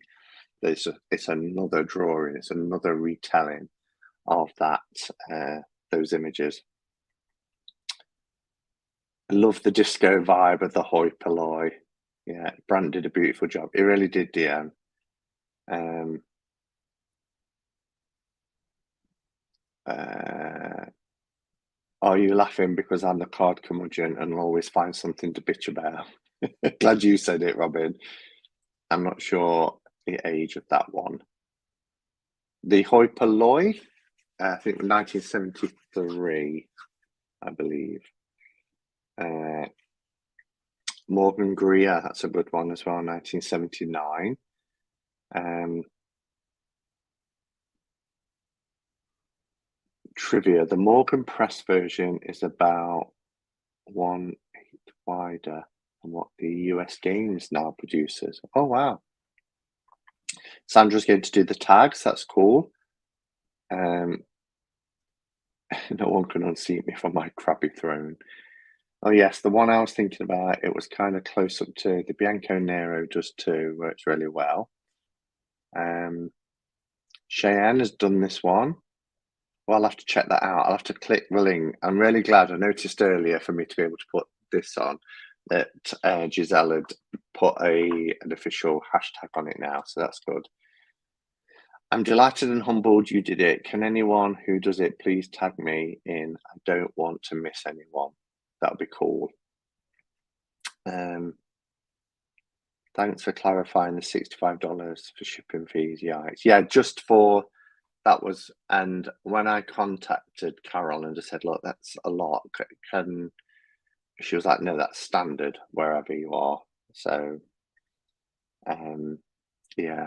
[SPEAKER 1] it's another drawing, it's another retelling of that those images. I love the disco vibe of the hoi polloi. Yeah, Brant did a beautiful job. It really did, Deanne. Are you laughing because I'm the card curmudgeon and always find something to bitch about? Glad you said it, Robin. I'm not sure the age of that one. The hoi polloi, I think 1973, I believe. Morgan Greer, that's a good one as well, 1979. Trivia, the Morgan Press version is about 1/8 wider than what the US Games now produces. Oh, wow. Sandra's going to do the tags, that's cool. No one can unseat me from my crabby throne. Oh yes, the one I was thinking about, it was kind of close up to the Bianco Nero does too, works really well. Cheyenne has done this one. Well, I'll have to check that out. I'll have to click the link. I'm really glad I noticed earlier for me to be able to put this on that Giselle had put an official hashtag on it now, so that's good. I'm delighted and humbled you did it. Can anyone who does it please tag me in? I don't want to miss anyone. That would be cool. Thanks for clarifying the $65 for shipping fees. Yeah, just for that was. And when I contacted Carol and just said, look, that's a lot. She was like, no, that's standard wherever you are. So, yeah.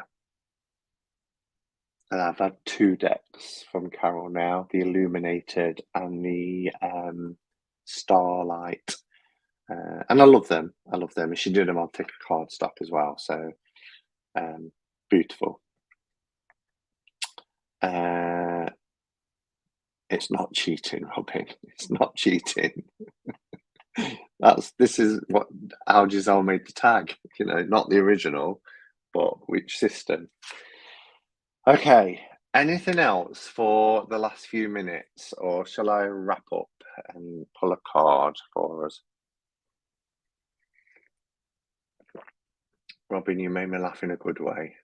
[SPEAKER 1] And I've had 2 decks from Carol now, the Illuminated and the Starlight. And I love them. And she did them on thicker cardstock as well. So beautiful. It's not cheating, Robin. It's not cheating. This is how Giselle made the tag. Not the original, but which system. Okay. Anything else for the last few minutes, or shall I wrap up and pull a card for us? Robin, you made me laugh in a good way.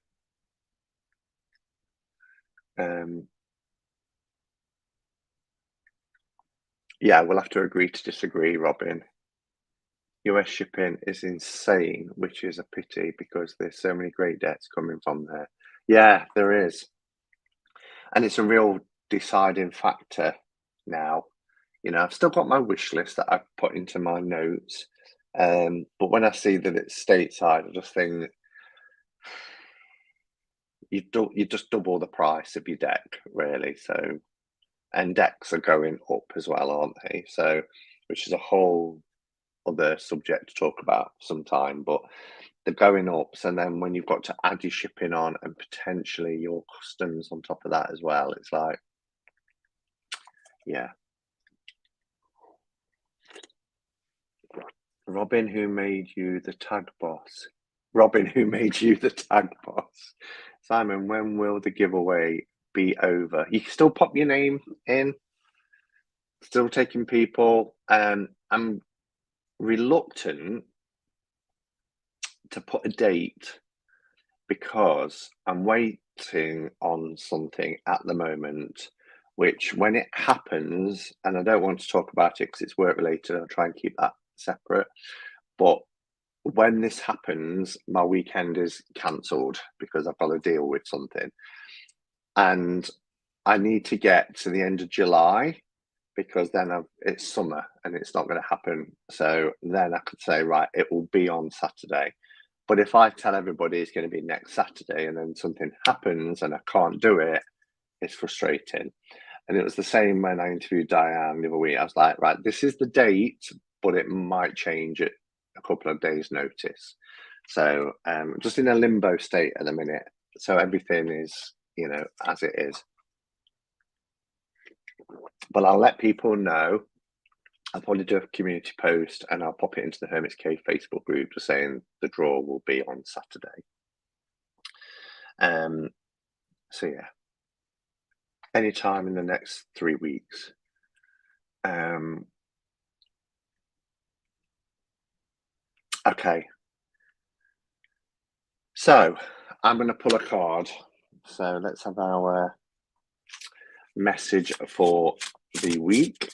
[SPEAKER 1] Yeah, we'll have to agree to disagree, Robin. US shipping is insane, which is a pity because there's so many great debts coming from there. Yeah, there is. And it's a real deciding factor now. I've still got my wish list that I've put into my notes. But when I see that it's stateside, I just think you just double the price of your deck, really. So, and decks are going up as well, aren't they? So, which is a whole other subject to talk about sometime, but they're going up. So then when you've got to add your shipping on and potentially your customs on top of that as well, it's like, yeah. Robin, who made you the tag boss? Robin, who made you the tag boss? Simon, when will the giveaway be over? You can still pop your name in. Still taking people. I'm reluctant to put a date because I'm waiting on something at the moment, which when it happens, and I don't want to talk about it because it's work related, I'll try and keep that separate. But when this happens, my weekend is cancelled because I've got to deal with something. And I need to get to the end of July because then it's summer and it's not going to happen. So then I could say, right, it will be on Saturday. But if I tell everybody it's going to be next Saturday and then something happens and I can't do it, it's frustrating. And it was the same when I interviewed Diane the other week. I was like, right, this is the date, but it might change at a couple of days' notice. So just in a limbo state at the minute. So everything is, as it is. But I'll let people know I'll probably do a community post and I'll pop it into the Hermit's Cave Facebook group just saying the draw will be on Saturday. So yeah, anytime in the next 3 weeks. Okay. So I'm going to pull a card. So let's have our message for the week.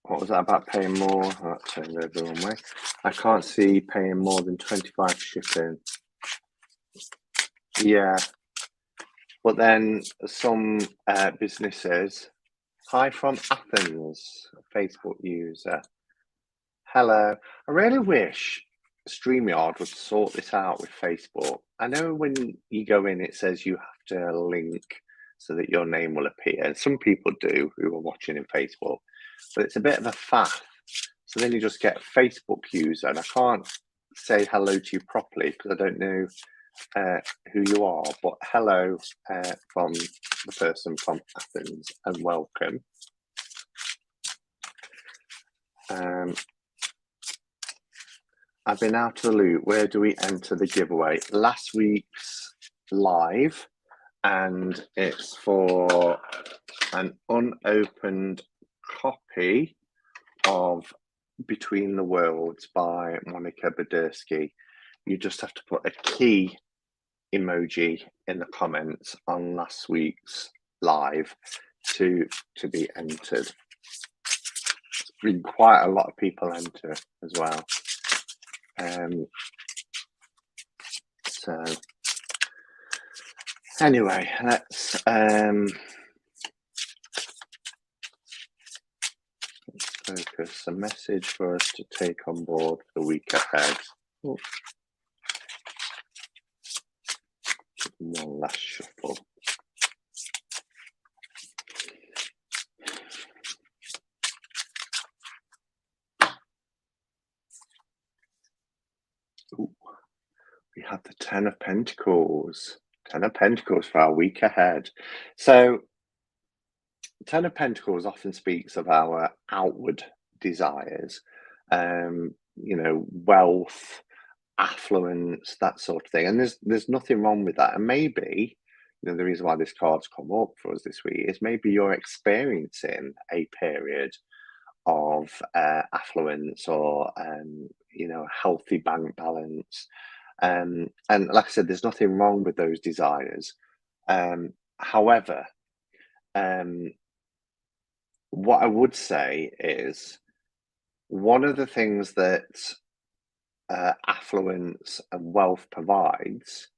[SPEAKER 1] What was that about paying more? Oh, that turned over the wrong way. I can't see paying more than 25 shipping. Yeah. But then some businesses. Hi from Athens, Facebook user. Hello. I really wish StreamYard would sort this out with Facebook. I know when you go in, it says you have to link so that your name will appear. And some people do who are watching in Facebook, but it's a bit of a faff. So then you just get Facebook user, and I can't say hello to you properly because I don't know who you are. But hello from the person from Athens, and welcome. I've been out of the loop. Where do we enter the giveaway? Last week's live, and it's for an unopened copy of Between the Worlds by Monica Badersky. You just have to put a key emoji in the comments on last week's live to be entered. It's been quite a lot of people enter as well. So anyway, let's focus. A message for us to take on board for the week ahead. Oh. One last shuffle. Ooh. We have the Ten of Pentacles. Ten of Pentacles for our week ahead. So Ten of Pentacles often speaks of our outward desires, wealth, affluence, that sort of thing. And there's nothing wrong with that. And maybe, the reason why this card's come up for us this week is maybe you're experiencing a period of affluence or healthy bank balance. And like I said, there's nothing wrong with those desires. However, what I would say is one of the things that affluence and wealth provides,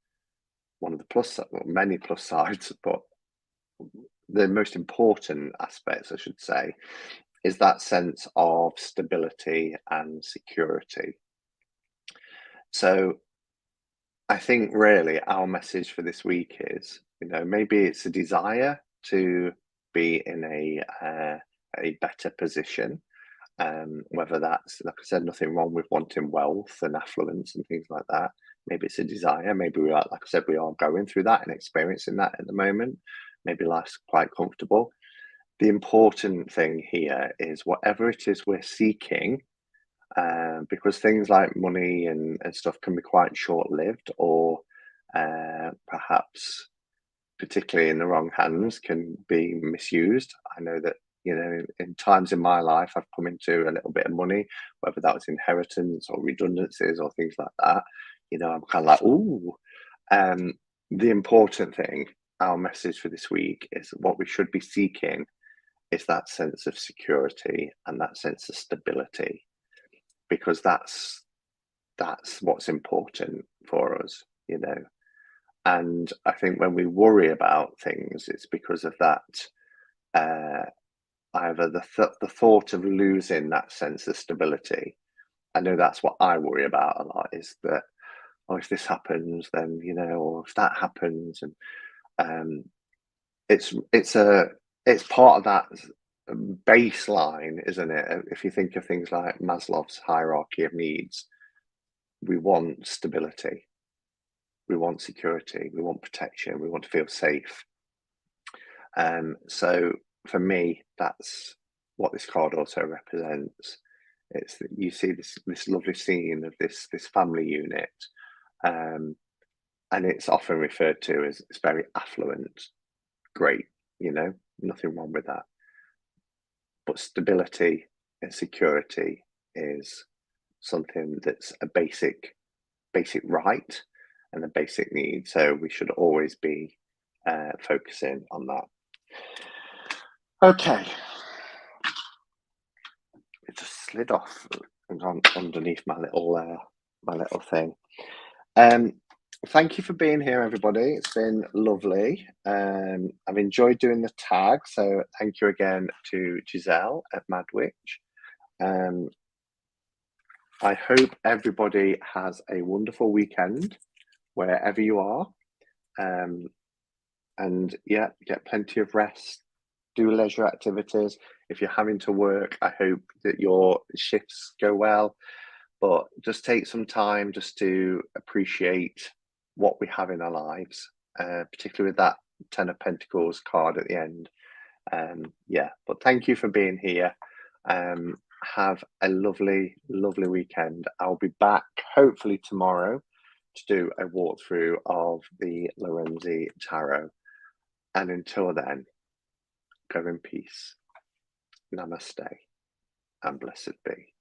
[SPEAKER 1] one of the many plus sides, but the most important aspects, I should say, is that sense of stability and security. So I think really our message for this week is, maybe it's a desire to be in a better position. Whether that's, like I said, nothing wrong with wanting wealth and affluence and things like that. Maybe it's a desire. Maybe we are, like I said, we are going through that and experiencing that at the moment. Maybe life's quite comfortable. The important thing here is whatever it is we're seeking, because things like money and stuff can be quite short-lived, or perhaps, particularly in the wrong hands, can be misused. I know that, in times in my life, I've come into a little bit of money, whether that was inheritance or redundancies or things like that. I'm kind of like, ooh. The important thing, our message for this week, is what we should be seeking is that sense of security and that sense of stability, because that's what's important for us, And I think when we worry about things, it's because of that. Either the thought of losing that sense of stability. I know that's what I worry about a lot, is that, if this happens, then, or if that happens, and it's part of that baseline, isn't it? If you think of things like Maslow's hierarchy of needs, we want stability, we want security, we want protection, we want to feel safe. So for me, that's what this card also represents. It's that you see this lovely scene of this family unit, um, and it's often referred to as it's very affluent. Great, nothing wrong with that. But stability and security is something that's a basic right and a basic need. So we should always be focusing on that. Okay, it just slid off and gone underneath my little thing. Thank you for being here, everybody. It's been lovely. I've enjoyed doing the tag, so thank you again to Giselle at Madwitch. I hope everybody has a wonderful weekend wherever you are. And yeah, get plenty of rest, do leisure activities. If you're having to work, I hope that your shifts go well, but just take some time just to appreciate what we have in our lives, particularly with that Ten of Pentacles card at the end. Yeah, but thank you for being here. Have a lovely, lovely weekend. I'll be back hopefully tomorrow to do a walkthrough of the Lorenzi Tarot. And until then, go in peace. Namaste and blessed be.